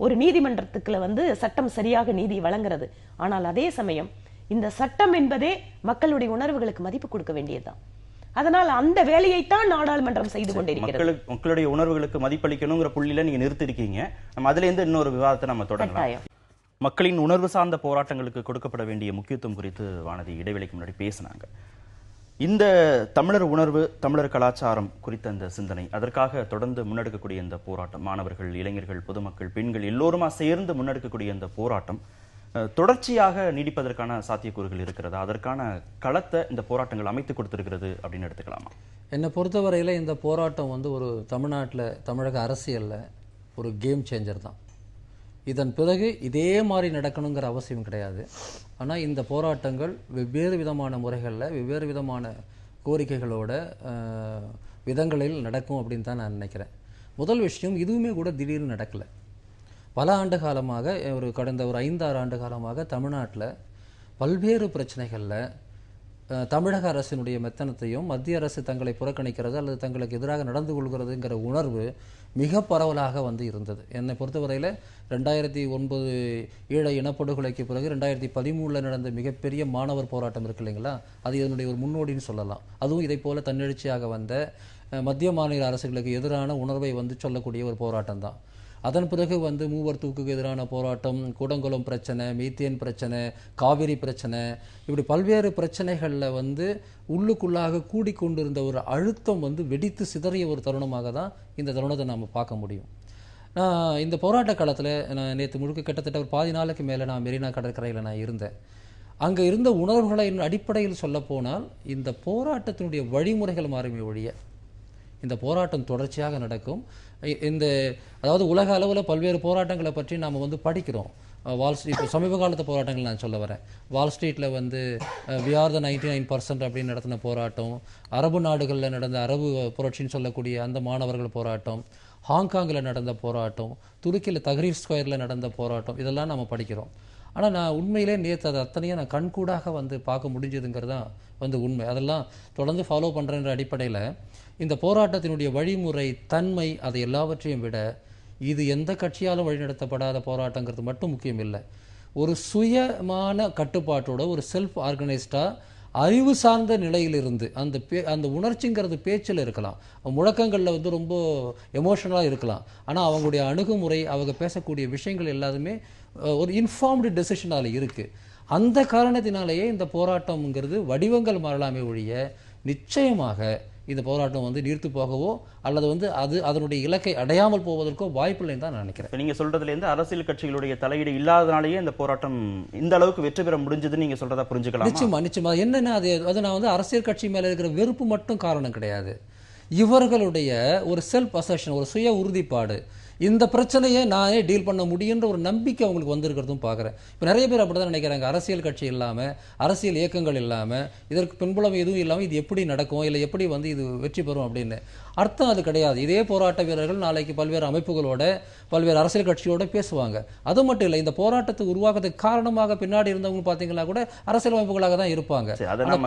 ஒரு நீதிமன்றத்துக்குள்ள சட்டம் சரியாக நீதி வழங்குறது. ஆனால் அதே சமயம் இந்த சட்டம் என்பதே மக்களுடைய உணர்வுகளுக்கு மதிப்பு கொடுக்க வேண்டியதுதான். அதனால அந்த வேலையைத்தான் நாடாளுமன்றம் செய்து கொண்டிருக்கிறது. மக்களுடைய உணர்வுகளுக்கு மதிப்பளிக்கணுங்கிற புள்ளியில நீங்க நிறுத்திருக்கீங்க. நம்ம அதுல இருந்து இன்னொரு விவாதத்தை நம்ம தொடரலாம். மக்களின் உணர்வு சார்ந்த போராட்டங்களுக்கு கொடுக்கப்பட வேண்டிய முக்கியத்துவம் குறித்து வானதி இடைவெளிக்கு முன்னாடி பேசினாங்க. இந்த தமிழர் உணர்வு, தமிழர் கலாச்சாரம் குறித்த இந்த சிந்தனை, அதற்காக தொடர்ந்து முன்னெடுக்கக்கூடிய இந்த போராட்டம், மாணவர்கள், இளைஞர்கள், பொதுமக்கள், பெண்கள் எல்லோருமா சேர்ந்து முன்னெடுக்கக்கூடிய இந்த போராட்டம் தொடர்ச்சியாக நீடிப்பதற்கான சாத்தியக்கூறுகள் இருக்கிறதா? அதற்கான களத்தை இந்த போராட்டங்கள் அமைத்து கொடுத்திருக்கிறது அப்படின்னு எடுத்துக்கலாமா? என்னை பொறுத்தவரையில் இந்த போராட்டம் ஒரு தமிழ்நாட்டில், தமிழக அரசியலில் ஒரு கேம் சேஞ்சர் தான். இதன் பிறகு இதே மாதிரி நடக்கணுங்கிற அவசியம் கிடையாது. ஆனால் இந்த போராட்டங்கள் வெவ்வேறு விதமான முறைகளில், வெவ்வேறு விதமான கோரிக்கைகளோட விதங்களில் நடக்கும் அப்படின்னு தான் நான் நினைக்கிறேன். முதல் விஷயம், இதுவுமே கூட திடீர்னு நடக்கலை. பல ஆண்டு காலமாக, கடந்த ஒரு 5-6 ஆண்டு காலமாக தமிழ்நாட்டில் பல்வேறு பிரச்சனைகளில் தமிழக அரசினுடைய மெத்தனத்தையும் மத்திய அரசு தங்களை புறக்கணிக்கிறது அல்லது தங்களுக்கு எதிராக நடந்து கொள்கிறதுங்கிற உணர்வு மிக பரவலாக இருந்தது. என்னை பொறுத்தவரையில் 2009 ஈழ இனப்படுகொலைக்கு பிறகு 2013 நடந்த மிகப்பெரிய மாணவர் போராட்டம் இருக்கு இல்லைங்களா, அது இதனுடைய ஒரு முன்னோடின்னு சொல்லலாம். அதுவும் இதை போல தன்னெழுச்சியாக வந்த மத்திய மாநில அரசுகளுக்கு எதிரான உணர்வை சொல்லக்கூடிய ஒரு போராட்டம் தான். அதன் பிறகு மூவர் தூக்குக்கு எதிரான போராட்டம், கூடங்குளம் பிரச்சனை, மீத்தேன் பிரச்சனை, காவிரி பிரச்சனை, இப்படி பல்வேறு பிரச்சனைகளில் உள்ளுக்குள்ளாக கூடிக்கொண்டிருந்த ஒரு அழுத்தம் வெடித்து சிதறிய ஒரு தருணமாக தான் இந்த தருணத்தை நாம் பார்க்க முடியும். நான் இந்த போராட்ட காலத்தில் நான் நேற்று முழுக்க கிட்டத்தட்ட ஒரு பாதி நாளுக்கு மேலே நான் மெரினா கடற்கரையில் நான் இருந்தேன். அங்கே இருந்த உணர்வுகளின் அடிப்படையில் சொல்லப்போனால் இந்த போராட்டத்தினுடைய வழிமுறைகள் மாறுமே ஒழிய இந்த போராட்டம் தொடர்ச்சியாக நடக்கும். அதாவது உலக அளவில் பல்வேறு போராட்டங்களை பற்றி நாம் படிக்கிறோம். வால் ஸ்ட்ரீட் சமீப காலத்து போராட்டங்கள் நான் சொல்ல வரேன். வால் ஸ்ட்ரீட்டில் we are the 99% அப்படின்னு நடத்தின போராட்டம், அரபு நாடுகளில் நடந்த அரபு புரட்சின்னு சொல்லக்கூடிய அந்த மாணவர்கள் போராட்டம், ஹாங்காங்கில் நடந்த போராட்டம், துருக்கியில் தஹ்ரீர் ஸ்கொயரில் நடந்த போராட்டம், இதெல்லாம் நம்ம படிக்கிறோம். ஆனால் நான் உண்மையிலே நேற்று அது அத்தனையும் நான் கண்கூடாக பார்க்க முடிஞ்சதுங்கிறது தான் உண்மை. அதெல்லாம் தொடர்ந்து ஃபாலோ பண்ணுறன்ற அடிப்படையில் இந்த போராட்டத்தினுடைய வழிமுறை, தன்மை, அதை எல்லாவற்றையும் விட இது எந்த கட்சியாலும் வழிநடத்தப்படாத போராட்டங்கிறது மட்டும் முக்கியம் இல்லை. ஒரு சுயமான கட்டுப்பாட்டோட, ஒரு செல்ஃப் ஆர்கனைஸ்டாக, அறிவு சார்ந்த நிலையிலிருந்து அந்த உணர்ச்சிங்கிறது பேச்சில் இருக்கலாம், முழக்கங்களில் ரொம்ப எமோஷனலாக இருக்கலாம். ஆனால் அவங்களுடைய அணுகுமுறை, அவங்க பேசக்கூடிய விஷயங்கள் எல்லாருமே ஒரு இன்ஃபார்ம்டு டெசிஷனால் இருக்குது. அந்த காரணத்தினாலேயே இந்த போராட்டம்ங்கிறது வடிவங்கள் மாறலாமே ஒழிய நிச்சயமாக இந்த போராட்டம் நீர்த்து போகவோ அல்லது அது அதனுடைய இலக்கை அடையாமல் போவதற்கோ வாய்ப்பில்லைன்னு தான் நான் நினைக்கிறேன். நீங்க சொல்றதுலேருந்து அரசியல் கட்சிகளுடைய தலையீடு இல்லாதனாலேயே இந்த போராட்டம் இந்த அளவுக்கு வெற்றி பெற முடிஞ்சதுன்னு நீங்க சொல்றதா புரிஞ்சுக்கலாம். நிச்சயமா என்னன்னா அது நான் அரசியல் கட்சி மேல இருக்கிற வெறுப்பு மட்டும் காரணம் கிடையாது. இவர்களுடைய ஒரு செல்ஃப் அசர்ஷன், ஒரு சுய உறுதிப்பாடு, இந்த பிரச்சனையை நானே டீல் பண்ண முடியுன்ற ஒரு நம்பிக்கை அவங்களுக்கு வந்திருக்கிறதும் பார்க்குறேன். இப்போ நிறைய பேர் அப்படி தான் நினைக்கிறாங்க, அரசியல் கட்சி இல்லாமல், அரசியல் இயக்கங்கள் இல்லாமல், இதற்கு பின்புலம் எதுவும் இல்லாமல் இது எப்படி நடக்கும், இல்லை எப்படி இது வெற்றி பெறும் அப்படின்னு அர்த்தம் அது கிடையாது. இதே போராட்ட வீரர்கள் நாளைக்கு பல்வேறு அமைப்புகளோட, பல்வேறு அரசியல் கட்சியோட பேசுவாங்க. அது மட்டும் இல்லை, இந்த போராட்டத்தை உருவாக்குறதுக்கு காரணமாக பின்னாடி இருந்தவங்க பார்த்தீங்கன்னா கூட அரசியல் அமைப்புகளாக தான் இருப்பாங்க.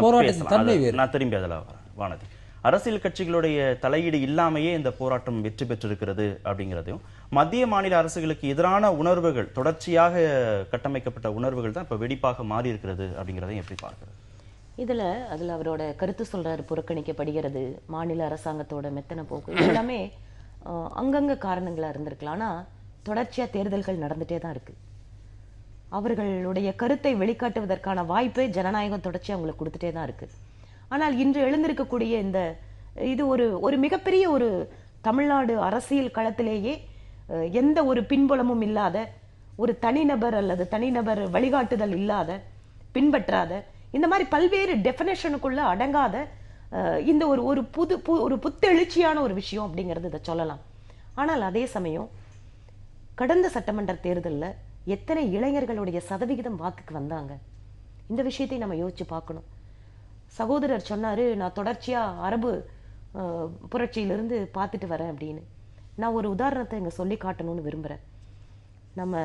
போராட்டத்தின் தன்மை வேறு. நான் திரும்பி அதில் வானதி, அரசியல் கட்சிகளுடைய தலையீடு இல்லாமையே இந்த போராட்டம் வெற்றி பெற்றிருக்கிறது அப்படிங்கிறதையும், மத்திய மாநில அரசுகளுக்கு எதிரான உணர்வுகள், தொடர்ச்சியாக கட்டமைக்கப்பட்ட உணர்வுகள் தான் இப்ப வெடிப்பாக மாறி இருக்கிறது அப்படிங்கிறதையும் எப்படி பார்க்கிறது? அதுல அவரோட கருத்து சொல்றாரு, புறக்கணிக்கப்படுகிறது, மாநில அரசாங்கத்தோட மெத்தன போக்கு, எல்லாமே அங்கங்க காரணங்களா இருந்திருக்கலாம். ஆனா தொடர்ச்சியா தேர்தல்கள் நடந்துட்டே தான் இருக்கு. அவர்களுடைய கருத்தை வெளிக்காட்டுவதற்கான வாய்ப்பை ஜனநாயகம் தொடர்ச்சியா அவங்களுக்கு கொடுத்துட்டே தான் இருக்கு. ஆனால் இன்று எழுந்திருக்கக்கூடிய இது ஒரு மிகப்பெரிய ஒரு தமிழ்நாடு அரசியல் களத்திலேயே எந்த ஒரு பின்புலமும் இல்லாத, ஒரு தனிநபர் அல்லது தனிநபர் வழிகாட்டுதல் இல்லாத, பின்பற்றாத, இந்த மாதிரி பல்வேறு டெஃபினேஷனுக்குள்ள அடங்காத இந்த ஒரு புத்தெழுச்சியான ஒரு விஷயம் அப்படிங்கிறது இதை சொல்லலாம். ஆனால் அதே சமயம் கடந்த சட்டமன்ற தேர்தலில் எத்தனை இளைஞர்களுடைய சதவிகிதம் வாக்குக்கு வந்தாங்க, இந்த விஷயத்தை நம்ம யோசிச்சு பார்க்கணும். சகோதரர் சொன்னாரு, நான் தொடர்ச்சியா அரபு புரட்சியிலிருந்து பார்த்துட்டு வரேன் அப்படின்னு. நான் ஒரு உதாரணத்தை இங்க சொல்லி காட்டணும்னு விரும்புறேன். நம்ம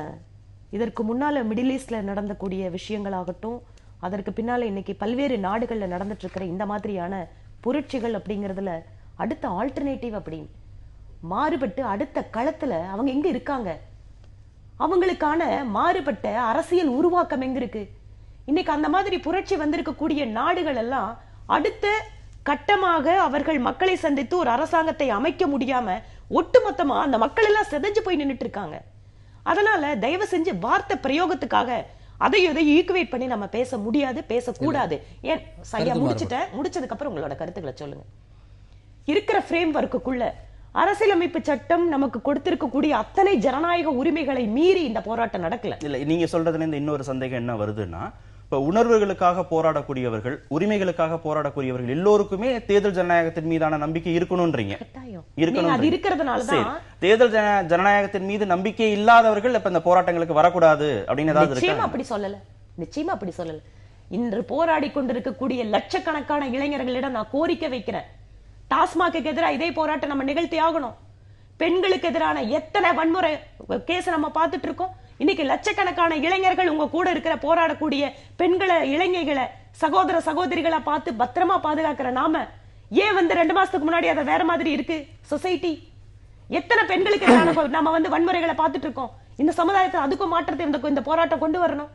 இதற்கு முன்னால மிடில் ஈஸ்ட்ல நடந்தக்கூடிய விஷயங்களாகட்டும், அதற்கு பின்னால இன்னைக்கு பல்வேறு நாடுகள்ல நடந்துட்டு இருக்கிற இந்த மாதிரியான புரட்சிகள் அப்படிங்கிறதுல அடுத்த ஆல்டர்னேட்டிவ் அப்படின்னு மாறுபட்டு அடுத்த களத்துல அவங்க எங்க இருக்காங்க, அவங்களுக்கான மாறுபட்ட அரசியல் உருவாக்கம் எங்க இருக்கு? இன்னைக்கு அந்த மாதிரி புரட்சி வந்திருக்கக்கூடிய நாடுகள் எல்லாம் அடுத்த கட்டமாக அவர்கள் மக்களை சந்தித்து ஒரு அரசாங்கத்தை அமைக்க முடியாம ஒட்டுமொத்தமா அந்த மக்கள் எல்லாம் சிதைஞ்சு போய் நின்னுட்டு இருக்காங்க. அதனால தயவு செஞ்சு வார்த்தை பிரயோகத்துக்காக அதையும் இதையும் ஈக்குவேட் பண்ணி நம்ம பேச முடியாது, பேசக்கூடாது. ஏன் சரியா முடிச்சதுக்கு அப்புறம் உங்களோட கருத்துக்களை சொல்லுங்க. இருக்கிற ஃப்ரேம் ஒர்க்குள்ள அரசியலமைப்பு சட்டம் நமக்கு கொடுத்திருக்கக்கூடிய அத்தனை ஜனநாயக உரிமைகளை மீறி இந்த போராட்டம் நடக்கல. இல்ல, நீங்க சொல்றதுல இந்த இன்னொரு சந்தேகம் என்ன வருதுன்னா, இப்ப உணர்வுகளுக்காக போராடக்கூடியவர்கள், உரிமைகளுக்காக போராடக்கூடியவர்கள் எல்லோருக்குமே தேர்தல் ஜனநாயகத்தின் மீதான நம்பிக்கை இருக்கணும்ன்றீங்க. தேர்தல் ஜனநாயகத்தின் மீது நம்பிக்கை இல்லாதவர்கள் இப்ப இந்த போராட்டங்களுக்கு வரக்கூடாது அப்படின்னு ஏதாவது நிச்சயமா அப்படி சொல்லல, நிச்சயமா அப்படி சொல்லல. இன்று போராடி கொண்டிருக்கக்கூடிய லட்சக்கணக்கான இளைஞர்களிடம் நான் கோரிக்கை வைக்கிறேன், டாஸ்மாக்கு எதிராக இதே போராட்டம் நம்ம நிகழ்த்தி ஆகணும். பெண்களுக்கு எதிரான எத்தனை வன்முறை கேஸ் நம்ம பார்த்துட்டு இருக்கோம். இன்னைக்கு லட்சக்கணக்கான இளைஞர்கள் உங்க கூட இருக்கிற போராடக்கூடிய பெண்களை, இளைஞர்களை, சகோதர சகோதரிகளை பார்த்து பத்திரமா பாதுகாக்கிற நாம ஏன் 2 மாசத்துக்கு முன்னாடி அதை வேற மாதிரி இருக்கு சொசைட்டி? எத்தனை பெண்களுக்கு எதிரான நம்ம வன்முறைகளை பார்த்துட்டு இருக்கோம். இந்த சமுதாயத்தை அதுக்கும் மாற்றத்தை இந்த போராட்டம் கொண்டு வரணும்.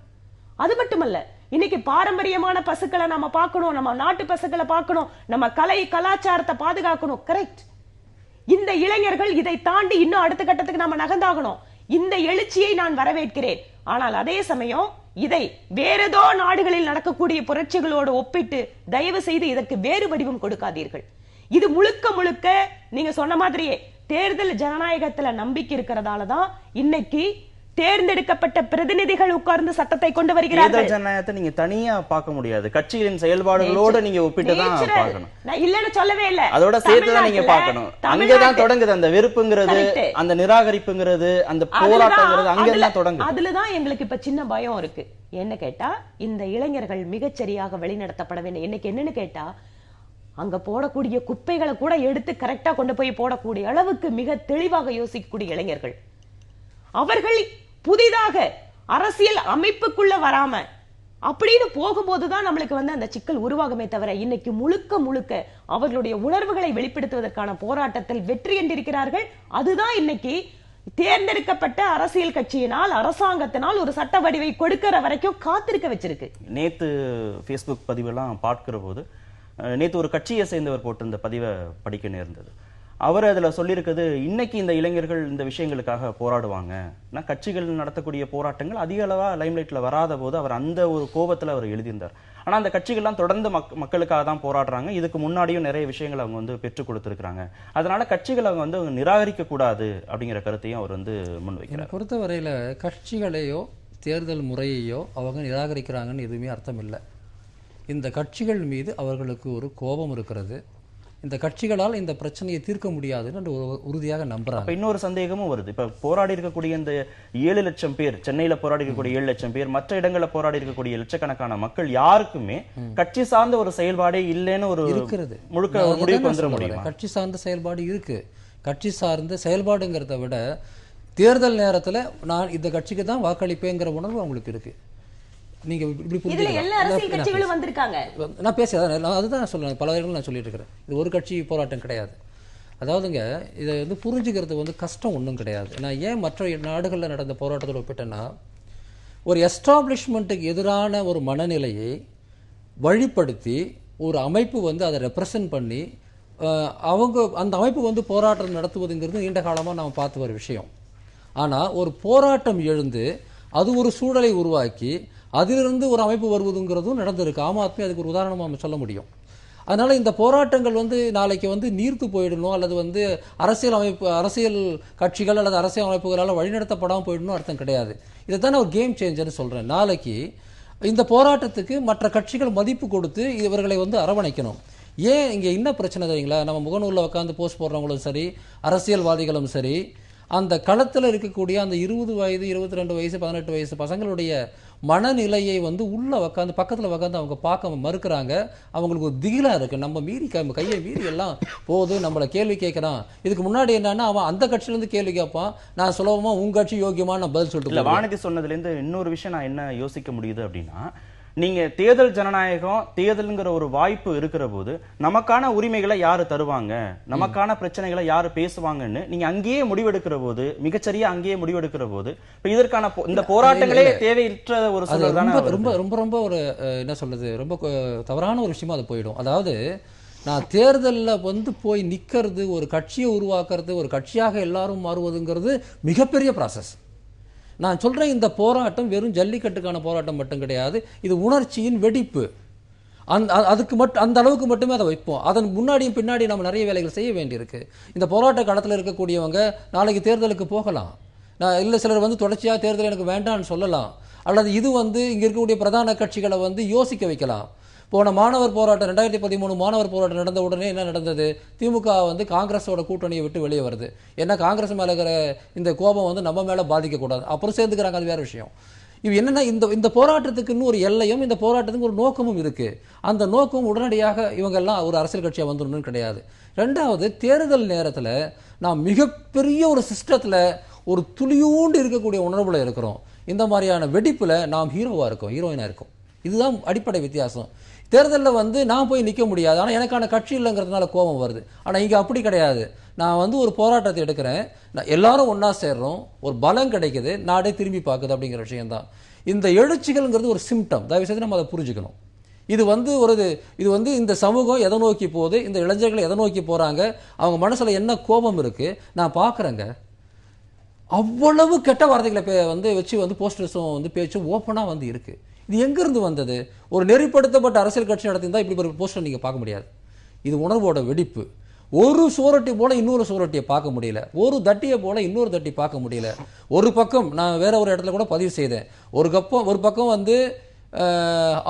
அது மட்டுமல்ல, இன்னைக்கு பாரம்பரியமான பசுக்களை நம்ம பார்க்கணும், நம்ம நாட்டு பசுக்களை பார்க்கணும், நம்ம கலை கலாச்சாரத்தை பாதுகாக்கணும். கரெக்ட். இந்த இளைஞர்கள் இதை தாண்டி இன்னும் அடுத்த கட்டத்துக்கு நாம நகர்ந்தாகணும். இந்த எழுச்சியை நான் வரவேற்கிறேன். ஆனால் அதே சமயம் இதை வேறேதோ நாடுகளில் நடக்கக்கூடிய புரட்சிகளோடு ஒப்பிட்டு தயவு செய்து இதற்கு வேறு வடிவம் கொடுக்காதீர்கள். இது முழுக்க முழுக்க நீங்க சொன்ன மாதிரியே தேர்தல் ஜனநாயகத்துல நம்பிக்கை இருக்கிறதாலதான் இன்னைக்கு தேர்ந்தெடுக்கப்பட்ட பிரதிநிதிகள் உட்கார்ந்து சட்டத்தை கொண்டு வருகிறார்கள். ஜனநாயகத்தை நீங்க தனியா பார்க்க முடியாது, கட்சிகளின் செயல்பாடுகளோட நீங்க ஒப்பிட்டு தான் பார்க்கணும். நான் இல்லன்னு சொல்லவே இல்ல, அதோட சேர்த்து தான் நீங்க பார்க்கணும். அங்கதான் தொடங்குது அந்த வெறுப்புங்கிறது, அந்த நிராகரிப்புங்கிறது, அந்த போராட்டங்கிறது அங்கதான் தொடங்குது. அதுலதான் எங்களுக்கு இப்ப சின்ன பயம் இருக்கு. என்ன கேட்டா, இந்த இளைஞர்கள் மிகச்சரியாக வழிநடத்தப்பட வேண்டும். இன்னைக்கு என்னன்னு கேட்டா, அங்க போடக்கூடிய குப்பைகளை கூட எடுத்து கரெக்டா கொண்டு போய் போடக்கூடிய அளவுக்கு மிக தெளிவாக யோசிக்கக்கூடிய இளைஞர்கள், அவர்கள் புதிதாக அரசியல் அமைப்புக்குள்ள வராம அப்படின்னு போகும்போதுதான் நம்மளுக்கு அந்த சிக்கல் உருவாகுமே தவிர, இன்னைக்கு முழுக்க முழுக்க அவர்களுடைய உணர்வுகளை வெளிப்படுத்துவதற்கான போராட்டத்தில் வெற்றி கண்டிருக்கிறார்கள். அதுதான் இன்னைக்கு தேர்ந்தெடுக்கப்பட்ட அரசியல் கட்சியினால், அரசாங்கத்தினால் ஒரு சட்ட வடிவை கொடுக்கிற வரைக்கும் காத்திருக்க வச்சிருக்கு. நேத்து பேஸ்புக் பதிவெல்லாம் பார்க்கிற போது, நேத்து ஒரு கட்சியை சேர்ந்தவர் போட்டிருந்த பதிவை படிக்க நேர்ந்தது. அவர் அதுல சொல்லியிருக்கிறது, இன்னைக்கு இந்த இளைஞர்கள் இந்த விஷயங்களுக்காக போராடுவாங்க, கட்சிகள் நடத்தக்கூடிய போராட்டங்கள் அதிக அளவா லைம்லைட்ல வராத போது அவர் அந்த ஒரு கோபத்துல அவர் எழுதியிருந்தார். ஆனா அந்த கட்சிகள்லாம் தொடர்ந்து மக்களுக்காக தான் போராடுறாங்க, இதுக்கு முன்னாடியும் நிறைய விஷயங்கள் அவங்க பெற்றுக் கொடுத்திருக்காங்க, அதனால கட்சிகளை அவங்க நிராகரிக்க கூடாது அப்படிங்கிற கருத்தையும் அவர் முன்வைக்கிறார். பொறுத்தவரையில கட்சிகளையோ தேர்தல் முறையையோ அவங்க நிராகரிக்கிறாங்கன்னு எதுவுமே அர்த்தம் இல்லை. இந்த கட்சிகள் மீது அவர்களுக்கு ஒரு கோபம் இருக்கிறது. இந்த கட்சிகளால் இந்த பிரச்சனையை தீர்க்க முடியாதுன்னு உறுதியாக நம்புறாங்க. இன்னொரு சந்தேகமும் வருது. இப்ப போராடி இருக்கக்கூடிய இந்த 7 லட்சம் பேர், சென்னையில போராடி இருக்கக்கூடிய 7 லட்சம் பேர், மற்ற இடங்களில் போராடி இருக்கக்கூடிய லட்சக்கணக்கான மக்கள் யாருக்குமே கட்சி சார்ந்த ஒரு செயல்பாடே இல்லைன்னு ஒரு இருக்கிறது முழுக்க முடிவுக்கு வந்துட முடியும். கட்சி சார்ந்த செயல்பாடு இருக்கு. கட்சி சார்ந்த செயல்பாடுங்கிறத விட தேர்தல் நேரத்துல நான் இந்த கட்சிக்கு தான் வாக்களிப்பேங்கிற உணர்வு அவங்களுக்கு இருக்கு. நீங்க இப்படி நான் பேச அதுதான் நான் சொல்றேன், பல இடங்கள் நான் சொல்லிட்டு இருக்கிறேன். இது ஒரு கட்சி போராட்டம் கிடையாது. அதாவதுங்க, இதை புரிஞ்சுக்கிறது கஷ்டம் ஒன்றும் கிடையாது. நான் ஏன் மற்ற நாடுகளில் நடந்த போராட்டத்தோடு ஒப்பிட்டேன்னா, ஒரு எஸ்டாப்ளிஷ்மெண்ட்டுக்கு எதிரான ஒரு மனநிலையை வழிப்படுத்தி ஒரு அமைப்பு அதை ரெப்ரசன்ட் பண்ணி அவங்க அந்த அமைப்பு போராட்டம் நடத்துவதுங்கிறது நீண்ட காலமாக நாம் பார்த்து வர விஷயம். ஆனால் ஒரு போராட்டம் எழுந்து அது ஒரு சூழலை உருவாக்கி அதிலிருந்து ஒரு அமைப்பு வருவதுங்கிறதும் நடந்திருக்கு. ஆம் ஆத்மி அதுக்கு ஒரு உதாரணமாக நம்ம சொல்ல முடியும். அதனால இந்த போராட்டங்கள் வந்து நாளைக்கு வந்து நீர்த்து போயிடணும் அல்லது வந்து அரசியல் கட்சிகள் அல்லது அரசியல் அமைப்புகளால் வழிநடத்தப்படாமல் போயிடணும் அர்த்தம் கிடையாது. இதை தான் நான் ஒரு கேம் சேஞ்சர்னு சொல்றேன். நாளைக்கு இந்த போராட்டத்துக்கு மற்ற கட்சிகள் மதிப்பு கொடுத்து இவர்களை வந்து அரவணைக்கணும். ஏன் இங்கே என்ன பிரச்சனை தெரியுங்களா? நம்ம முகநூலில் உட்காந்து போஸ்ட் போடுறவங்களும் சரி, அரசியல்வாதிகளும் சரி, அந்த களத்தில் இருக்கக்கூடிய அந்த 20 வயது 22 வயசு 18 வயசு பசங்களுடைய மனநிலையை வந்து உள்ள உட்காந்து பக்கத்தில் உட்காந்து அவங்க பார்க்க மறுக்கிறாங்க. அவங்களுக்கு ஒரு திகிலாக இருக்குது. நம்ம கையை மீறி எல்லாம் போகுது, நம்மளை கேள்வி கேட்குறான். இதுக்கு முன்னாடி என்னன்னா அவன் அந்த கட்சியிலேருந்து கேள்வி கேட்பான், நான் சுலபமாக உங்கள் கட்சி யோகியமாக நான் பதில் சொல்லிட்டு இல்லை. வானதி சொன்னதுலேருந்து இன்னொரு விஷயம் நான் என்ன யோசிக்க முடியுது அப்படின்னா, நீங்க தேர்தல் ஜனநாயகம், தேர்தல்ங்கிற ஒரு வாய்ப்பு இருக்கிற போது நமக்கான உரிமைகளை யாரு தருவாங்க, நமக்கான பிரச்சனைகளை யாரு பேசுவாங்கன்னு நீங்க அங்கேயே முடிவெடுக்கிற போது, மிகச்சரியா அங்கேயே முடிவெடுக்கிற போது இதற்கான இந்த போராட்டங்களே தேவையற்ற ஒரு சூழல் தானே. ரொம்ப ரொம்ப ரொம்ப ஒரு என்ன சொல்றது, ரொம்ப தவறான ஒரு விஷயமா அது போயிடும். அதாவது நான் தேர்தலில் வந்து போய் நிற்கிறது, ஒரு கட்சியை உருவாக்குறது, ஒரு கட்சியாக எல்லாரும் மாறுவதுங்கிறது மிகப்பெரிய ப்ராசஸ். நான் சொல்றேன், இந்த போராட்டம் வெறும் ஜல்லிக்கட்டுக்கான போராட்டம் மட்டும் கிடையாது, இது உணர்ச்சியின் வெடிப்பு. அந்த அளவுக்கு மட்டுமே அதை வைப்போம். அதன் முன்னாடியும் பின்னாடி நம்ம நிறைய வேலைகள் செய்ய வேண்டியிருக்கு. இந்த போராட்ட காலத்தில் இருக்கக்கூடியவங்க நாளைக்கு தேர்தலுக்கு போகலாம். நான் இல்லை, சிலர் வந்து தொடர்ச்சியாக தேர்தல் எனக்கு வேண்டாம்னு சொல்லலாம். அல்லது இது வந்து இங்கே இருக்கக்கூடிய பிரதான கட்சிகளை வந்து யோசிக்க வைக்கலாம். போன மாணவர் போராட்டம் 2013 மாணவர் போராட்டம் நடந்த உடனே என்ன நடந்தது? திமுக வந்து காங்கிரஸோட கூட்டணியை விட்டு வெளியே வருது. ஏன்னா காங்கிரஸ் மேலே இருக்கிற இந்த கோபம் வந்து நம்ம மேலே பாதிக்கக்கூடாது, அப்புறம் சேர்ந்துக்கிறாங்க, அது வேற விஷயம். இது என்னன்னா, இந்த போராட்டத்துக்குன்னு ஒரு எல்லையும் இந்த போராட்டத்துக்கு ஒரு நோக்கமும் இருக்கு. அந்த நோக்கம் உடனடியாக இவங்க எல்லாம் ஒரு அரசியல் கட்சியாக வந்துடணும்னு கிடையாது. ரெண்டாவது, தேர்தல் நேரத்தில் நாம் மிகப்பெரிய ஒரு சிஸ்டத்தில் ஒரு துளியூண்டு இருக்கக்கூடிய உணர்வுல இருக்கிறோம். இந்த மாதிரியான வெடிப்பில் நாம் ஹீரோவாக இருக்கோம், ஹீரோயினாக இருக்கும். இதுதான் அடிப்படை வித்தியாசம். தேர்தலில் வந்து நான் போய் நிற்க முடியாது, ஆனால் எனக்கான கட்சி இல்லைங்கிறதுனால கோபம் வருது. ஆனால் இங்கே அப்படி கிடையாது. நான் வந்து ஒரு போராட்டத்தை எடுக்கிறேன், நான் எல்லாரும் ஒன்றா சேர்றோம், ஒரு பலம் கிடைக்குது, நாடே திரும்பி பார்க்குது அப்படிங்கிற விஷயம்தான். இந்த எழுச்சிகள்ங்கிறது ஒரு சிம்டம். தயவுசெய்து நம்ம அதை புரிஞ்சுக்கணும். இது வந்து இந்த சமூகம் எதை நோக்கி போகுது, இந்த இளைஞர்கள் எதை நோக்கி போகிறாங்க, அவங்க மனசில் என்ன கோபம் இருக்குது நான் பார்க்குறேங்க. அவ்வளவு கெட்ட வார்த்தைகளை வந்து வச்சு வந்து போஸ்டர்ஸும் வந்து பேச்சும் ஓப்பனாக வந்து இருக்குது. இது எங்கிருந்து வந்தது? ஒரு நெறிப்படுத்தப்பட்ட அரசியல் கட்சி நடத்தியிருந்தால் இப்படி ஒரு போஸ்டர் நீங்கள் பார்க்க முடியாது. இது உணர்வோட வெடிப்பு. ஒரு சுவரொட்டி போல இன்னொரு சுவரொட்டியை பார்க்க முடியல, ஒரு தட்டியை போல இன்னொரு தட்டி பார்க்க முடியல. ஒரு பக்கம் நான் வேற ஒரு இடத்துல கூட பதிவு செய்தேன், ஒரு பக்கம் வந்து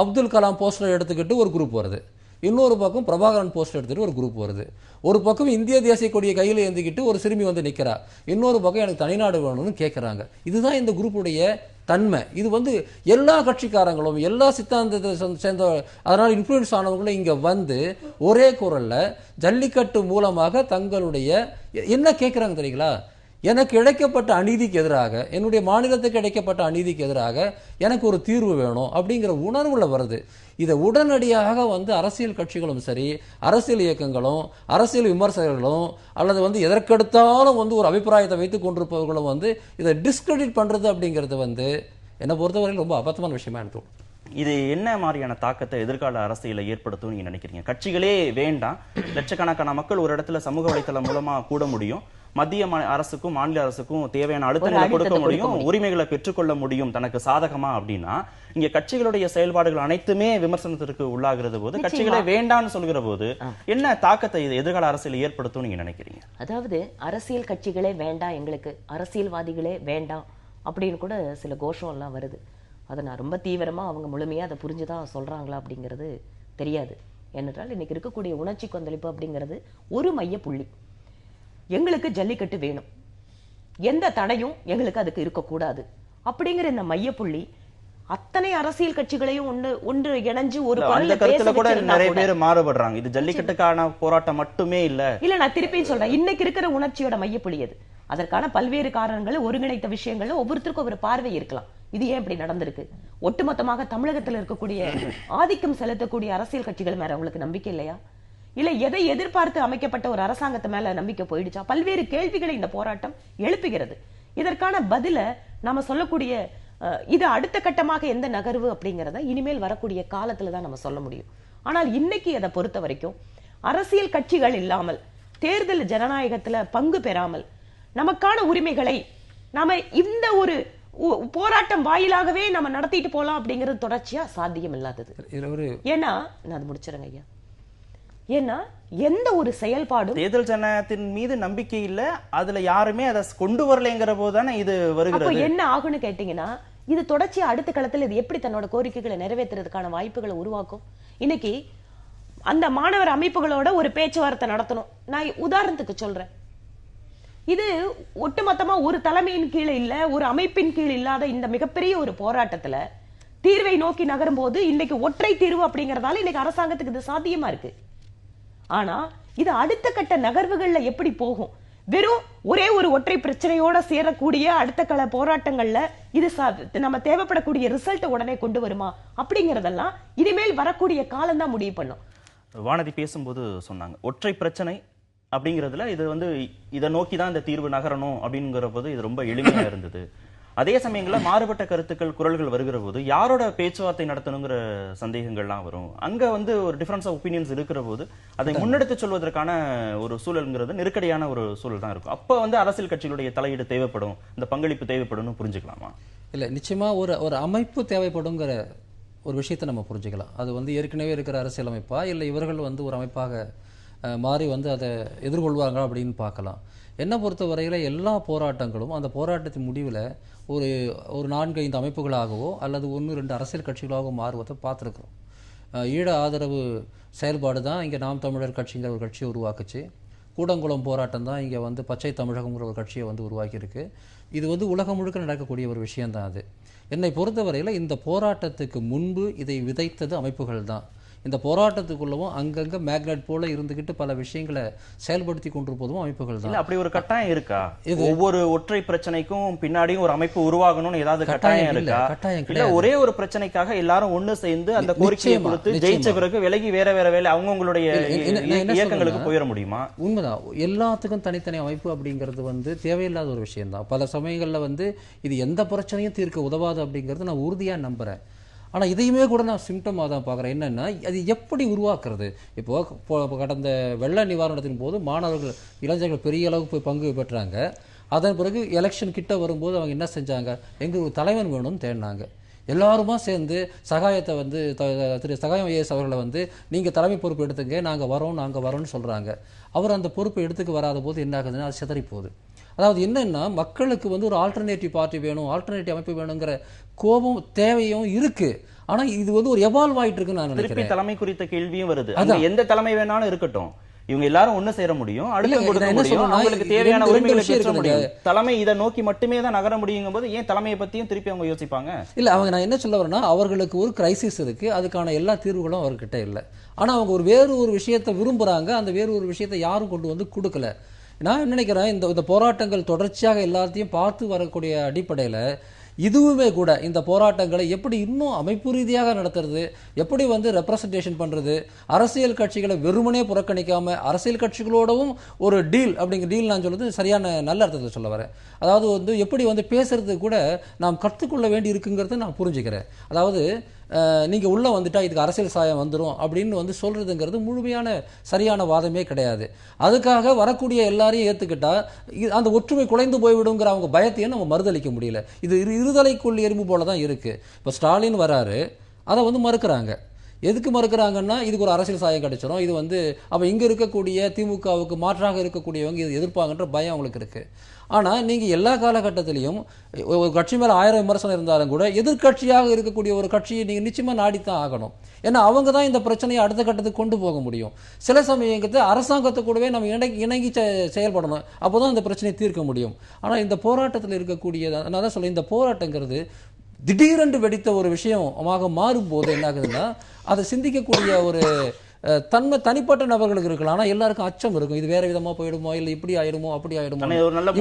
அப்துல் கலாம் போஸ்டர் எடுத்துக்கிட்டு ஒரு குரூப் வருது, இன்னொரு பக்கம் பிரபாகரன் போஸ்டர் எடுத்துகிட்டு ஒரு குரூப் வருது. ஒரு பக்கம் இந்திய தேசிய கொடியை கையில் ஏந்திக்கிட்டு ஒரு சிறுமி வந்து நிற்கிறா, இன்னொரு பக்கம் எனக்கு தனிநாடு வேணும்னு கேட்குறாங்க. இதுதான் இந்த குரூப்புடைய தன்மை. இது வந்து எல்லா கட்சிக்காரங்களும் எல்லா சித்தாந்தத்தை சேர்ந்த, அதனால் இன்ஃப்ளூயன்ஸ் ஆனவங்களும் இங்கே வந்து ஒரே குரலில் ஜல்லிக்கட்டு மூலமாக தங்களுடைய என்ன கேட்குறாங்க தெரியுங்களா? எனக்கு இழைக்கப்பட்ட அநீதிக்கு எதிராக, என்னுடைய மாநிலத்துக்கு இழைக்கப்பட்ட அநீதிக்கு எதிராக எனக்கு ஒரு தீர்வு வேணும் அப்படிங்கிற உணர்வுல வருது. இதை உடனடியாக வந்து அரசியல் கட்சிகளும் சரி, அரசியல் இயக்கங்களும் அரசியல் விமர்சகர்களும் அல்லது வந்து எதற்கெடுத்தாலும் வந்து ஒரு அபிப்பிராயத்தை வைத்துக் கொண்டிருப்பவர்களும் வந்து இதை டிஸ்கிரெடிட் பண்றது அப்படிங்கிறது வந்து என்னை பொறுத்தவரையில் ரொம்ப அபத்தமான விஷயமா எனக்கு தோணும். இது என்ன மாதிரியான தாக்கத்தை எதிர்கால அரசியலை ஏற்படுத்தும் நீங்க நினைக்கிறீங்க? கட்சிகளே வேண்டாம், லட்சக்கணக்கான மக்கள் ஒரு இடத்துல சமூக வலைத்தளம் மூலமா கூட முடியும், மத்திய அரசுக்கும் மாநில அரசுக்கும் தேவையான அழுத்தங்களை கொடுக்க முடியும், உரிமைகளை பெற்றுக்கொள்ள முடியும் தனக்கு சாதகமா அப்படின்னா, இங்க கட்சிகளுடைய செயல்பாடுகள் அனைத்துமே விமர்சனத்திற்கு உள்ளாகிறது போது, கட்சிகளே வேண்டாம்னு சொல்கிற போது என்ன தாக்கத்தை இது எதிர்கால அரசியல் ஏற்படுத்தும் நீங்க நினைக்கிறீங்க? அதாவது அரசியல் கட்சிகளே வேண்டாம், எங்களுக்கு அரசியல்வாதிகளே வேண்டாம் அப்படின்னு கூட சில கோஷம் எல்லாம் வருது. அதை நான் ரொம்ப தீவிரமா அவங்க முழுமையா அதை புரிஞ்சுதான் சொல்றாங்களா அப்படிங்கிறது தெரியாது. ஏனென்றால் இன்னைக்கு இருக்கக்கூடிய உணர்ச்சி கொந்தளிப்பு அப்படிங்கிறது ஒரு மைய புள்ளி. எங்களுக்கு ஜல்லிக்கட்டு வேணும், எந்த தடையும் எங்களுக்கு அதுக்கு இருக்கக்கூடாது அப்படிங்கிற இந்த மையப்புள்ளி அத்தனை அரசியல் கட்சிகளையும் ஒன்று இணைஞ்சு ஒரு கருத்துல கூட நிறைய பேர் மாறுபடுறாங்க. இது ஜல்லிக்கட்டுக்கான போராட்டம் மட்டுமே இல்ல. நான் திருப்பியும் சொல்றேன், இன்னைக்கு இருக்கிற உணர்ச்சியோட மையப்புள்ளி அது. அதற்கான பல்வேறு காரணங்கள், ஒருங்கிணைத்த விஷயங்கள்ல ஒவ்வொருத்தருக்கும் ஒரு பார்வை இருக்கலாம். இது ஏன் இப்படி நடந்திருக்கு? ஒட்டுமொத்தமாக தமிழகத்தில் இருக்கக்கூடிய ஆதிக்கம் செலுத்தக்கூடிய அரசியல் கட்சிகள் மேல அவங்களுக்கு நம்பிக்கை இல்லையா? இல்ல எதை எதிர்பார்த்து அமைக்கப்பட்ட ஒரு அரசாங்கத்து மேல நம்பிக்கை போயிடுச்சா? பல்வேறு கேள்விகளை இந்த போராட்டம் எழுப்புகிறது. இதற்கான பதில நாம சொல்லக்கூடிய இது அடுத்த கட்டமாக எந்த நகர்வு அப்படிங்கிறத இனிமேல் வரக்கூடிய காலத்துல தான் நம்ம சொல்ல முடியும். ஆனால் இன்னைக்கு அதை பொறுத்த வரைக்கும் அரசியல் கட்சிகள் இல்லாமல், தேர்தல் ஜனநாயகத்துல பங்கு பெறாமல் நமக்கான உரிமைகளை நாம இந்த ஒரு போராட்டம் வாயிலாகவே நம்ம நடத்திட்டு போலாம் அப்படிங்கிறது தொடர்ச்சியா சாத்தியம் இல்லாதது. ஏன்னா நான் அது முடிச்சிருங்க ஐயா, ஏன்னா எந்த ஒரு செயல்பாடும் தேர்தல் ஜனநாயகத்தின் மீது நம்பிக்கை இல்ல, அதுல யாருமே அதை கொண்டு வரலைங்கிற போதுதானே இது அப்போ வருகிறது. என்ன ஆகும்னு கேட்டீங்கன்னா, இது தொடர்ச்சியா அடுத்த காலத்துல இது எப்படி தன்னோட கோரிக்கைகளை நிறைவேற்றுறதுக்கான வாய்ப்புகளை உருவாக்கும். இன்னைக்கு அந்த மாணவர் அமைப்புகளோட ஒரு பேச்சுவார்த்தை நடத்தணும். நான் உதாரணத்துக்கு சொல்றேன். இது ஒட்டுமொத்தமா ஒரு தலைமையின் கீழே இல்ல, ஒரு அமைப்பின் கீழ் இல்லாத இந்த மிகப்பெரிய ஒரு போராட்டத்துல தீர்வை நோக்கி நகரும் போது இன்னைக்கு ஒற்றை தீர்வு அப்படிங்கறதால இன்னைக்கு அரசாங்கத்துக்கு இது சாத்தியமா இருக்கு. ஆனா இது அடுத்த கட்ட நகர்வுகள்ல எப்படி போகும்? வெறும் ஒரே ஒரு ஒற்றை பிரச்சனையோட சேரக்கூடிய அடுத்த கல போராட்டங்கள்ல இது நம்ம தேவைப்படக்கூடிய ரிசல்ட் உடனே கொண்டு வருமா அப்படிங்கறதெல்லாம் இனிமேல் வரக்கூடிய காலம் தான் முடிவு பண்ணும். வானதி பேசும்போது சொன்னாங்க, ஒற்றை பிரச்சனை அப்படிங்கிறதுல இது இதை நோக்கி தான் இந்த தீர்வு நகரணும் அப்படிங்கிற போது இது ரொம்ப எளிமையா இருந்தது. அதே சமயங்களில் மாறுபட்ட கருத்துக்கள் குரல்கள் வருகிற போது யாரோட பேச்சுவார்த்தை நடத்தணுங்கிற சந்தேகங்கள்லாம் வரும். அங்க ஒரு டிஃபரன்ஸ் ஆஃப் ஒப்பீனியன்ஸ் இருக்கிற போது அதை முன்னெடுத்து சொல்வதற்கான ஒரு சூழல்ங்கிறது நெருக்கடியான ஒரு சூழல் தான் இருக்கும். அப்ப அரசியல் கட்சிகளுடைய தலையீடு தேவைப்படும், இந்த பங்களிப்பு தேவைப்படும் புரிஞ்சுக்கலாமா? இல்ல, நிச்சயமா ஒரு அமைப்பு தேவைப்படுங்கிற ஒரு விஷயத்தை நம்ம புரிஞ்சுக்கலாம். அது ஏற்கனவே இருக்கிற அரசியல் அமைப்பா இல்லை இவர்கள் ஒரு அமைப்பாக மாறி அதை எதிர்கொள்வாங்க அப்படின்னு பார்க்கலாம். என்னை பொறுத்த வரையில் எல்லா போராட்டங்களும் அந்த போராட்டத்தின் முடிவில் ஒரு 4-5 அமைப்புகளாகவோ அல்லது 1-2 அரசியல் கட்சிகளாகவோ மாறுவதை பார்த்துருக்குறோம். ஈழ ஆதரவு செயல்பாடு தான் இங்கே நாம் தமிழர் கட்சிங்கிற ஒரு கட்சியை உருவாக்குச்சு. கூடங்குளம் போராட்டம் தான் இங்கே பச்சை தமிழகங்கிற ஒரு கட்சியை உருவாக்கியிருக்கு. இது உலகம் முழுக்க நடக்கக்கூடிய ஒரு விஷயம்தான். அது என்னை பொறுத்தவரையில் இந்த போராட்டத்துக்கு முன்பு இதை விதைத்தது அமைப்புகள் தான். இந்த போராட்டத்துக்குள்ளவும் அங்கங்க மேக்னெட் போல இருந்துகிட்டு பல விஷயங்களை செயல்படுத்தி கொண்டிருப்பதும் அமைப்புகள் தான். அப்படி ஒரு கட்டாயம் இருக்கா? ஒவ்வொரு ஒற்றை பிரச்சனைக்கும் பின்னாடியும் ஒரு அமைப்பு உருவாகணும்னு ஏதாவது கட்டாயம் இருக்கா? இல்ல ஒரே ஒரு பிரச்சனைக்காக எல்லாரும் ஒண்ணு சேர்ந்து அந்த கோரிக்கையை கொடுத்து ஜெயிச்ச பிறகு விலகி வேற வேற வேலை அவங்களுடைய இயக்கங்களுக்கு போயிட முடியுமா? உண்மைதான். எல்லாத்துக்கும் தனித்தனி அமைப்பு அப்படிங்கிறது தேவையில்லாத ஒரு விஷயம் தான். பல சமயங்கள்ல இது எந்த பிரச்சனையும் தீர்க்க உதவாது அப்படிங்கறது நான் உறுதியா நம்புறேன். ஆனால் இதையுமே கூட நான் சிம்டமாக தான் பார்க்குறேன். என்னென்னா அது எப்படி உருவாக்குறது? இப்போது கடந்த வெள்ள நிவாரணத்தின் போது மாணவர்கள் இளைஞர்கள் பெரிய அளவுக்கு போய் பங்கு பெற்றாங்க. அதன் பிறகு எலெக்ஷன் கிட்ட வரும்போது அவங்க என்ன செஞ்சாங்க? எங்களுக்கு ஒரு தலைவன் வேணும்னு தேடினாங்க. எல்லாருமா சேர்ந்து சகாயத்தை திரு சகாயம் ஐஏஎஸ் அவர்களை நீங்கள் தலைமை பொறுப்பு எடுத்துங்க, நாங்கள் வரோம்னு சொல்கிறாங்க. அவர் அந்த பொறுப்பை எடுத்துக்க வராத போது என்ன ஆகுதுன்னா அது சிதறி போகுது. அதாவது என்னன்னா மக்களுக்கு ஒரு ஆல்டர்னேட்டிவ் பார்ட்டி வேணும், ஆல்டர்னேட்டிவ் அமைப்பு வேணுங்கிற கோபம் தேவையும் இருக்கு. ஆனா இது ஒரு எவால்வ் ஆயிட்டு இருக்குன்னு நான் நினைக்கிறேன். தலைமை குறித்த கேள்வியும் வருது. எந்த தலைமை வேணாலும் இருக்கட்டும், இவங்க எல்லாரும் ஒண்ணு சேர முடியும், அடுத்து கொடுக்க முடியும், அவங்களுக்கு தேவையான உரிமைகளை பெற்ற முடியும். தலைமை இதை நோக்கி மட்டுமே தான் நகர முடியுங்கும் போது ஏன் தலைமையை பத்தியும் திருப்பி அவங்க யோசிப்பாங்க? இல்ல, நான் என்ன சொல்ல வரேன்னா அவர்களுக்கு ஒரு கிரைசிஸ் இருக்கு, அதுக்கான எல்லா தீர்வுகளும் அவர்கிட்ட இல்லை. ஆனா அவங்க வேறு ஒரு விஷயத்தை விரும்புறாங்க, அந்த வேறு ஒரு விஷயத்தை யாரும் கொண்டு கொடுக்கல. நான் நினைக்கிறேன் இந்த போராட்டங்கள் தொடர்ச்சியாக எல்லாத்தையும் பார்த்து வரக்கூடிய அடிப்படையில் இதுவுமே கூட இந்த போராட்டங்களை எப்படி இன்னும் அமைப்பு ரீதியாக நடத்துறது, எப்படி ரெப்ரசன்டேஷன் பண்றது, அரசியல் கட்சிகளை வெறுமனே புறக்கணிக்காம அரசியல் கட்சிகளோடவும் ஒரு டீல் அப்படிங்கிற டீல் நான் சொல்றது சரியான நல்ல அர்த்தத்தில் சொல்ல வரேன். அதாவது எப்படி பேசுறது கூட நாம் கற்றுக்கொள்ள வேண்டி இருக்குங்கிறத நான் புரிஞ்சுக்கிறேன். அதாவது நீங்கள் உள்ளே வந்துட்டா இதுக்கு அரசியல் சாயம் வந்துடும் அப்படின்னு சொல்றதுங்கிறது முழுமையான சரியான வாதமே கிடையாது. அதுக்காக வரக்கூடிய எல்லாரையும் ஏற்றுக்கிட்டா அந்த ஒற்றுமை குலைந்து போய்விடுங்கிற அவங்க பயத்தையும் நம்ம மறுதளிக்க முடியல. இது இருதலைக்குள் எறும்பு போல தான் இருக்கு. இப்போ ஸ்டாலின் வராரு, அதை மறுக்கிறாங்க. எதுக்கு மறுக்கிறாங்கன்னா இதுக்கு ஒரு அரசியல் சாயம் கிடைச்சிடும், இது அப்போ இங்கே இருக்கக்கூடிய திமுகவுக்கு மாற்றாக இருக்கக்கூடியவங்க இது எதிர்ப்பாங்கன்ற பயம் அவங்களுக்கு இருக்கு. ஆனால் நீங்கள் எல்லா காலகட்டத்திலையும் ஒரு கட்சி மேலே 1000 விமர்சனம் இருந்தாலும் கூட எதிர்கட்சியாக இருக்கக்கூடிய ஒரு கட்சியை நீங்கள் நிச்சயமாக நாடித்தான் ஆகணும். ஏன்னா அவங்க தான் இந்த பிரச்சனையை அடுத்த கட்டத்துக்கு கொண்டு போக முடியும். சில சமயங்கிறது அரசாங்கத்தை கூடவே நம்ம இணங்கி செயல்படணும், அப்போ தான் இந்த பிரச்சனையை தீர்க்க முடியும். ஆனால் இந்த போராட்டத்தில் இருக்கக்கூடிய நான் தான் சொல்ல, இந்த போராட்டங்கிறது திடீரென்று வெடித்த ஒரு விஷயமாக மாறும்போது என்ன ஆகுதுன்னா அதை சிந்திக்கக்கூடிய ஒரு தன்மை தனிப்பட்ட நபர்களுக்கு இருக்கலாம். ஆனா எல்லாருக்கும் அச்சம் இருக்கும், இது வேற விதமா போயிடுமோ, இல்ல இப்படி ஆயிடுமோ, அப்படி ஆயிடுமோ,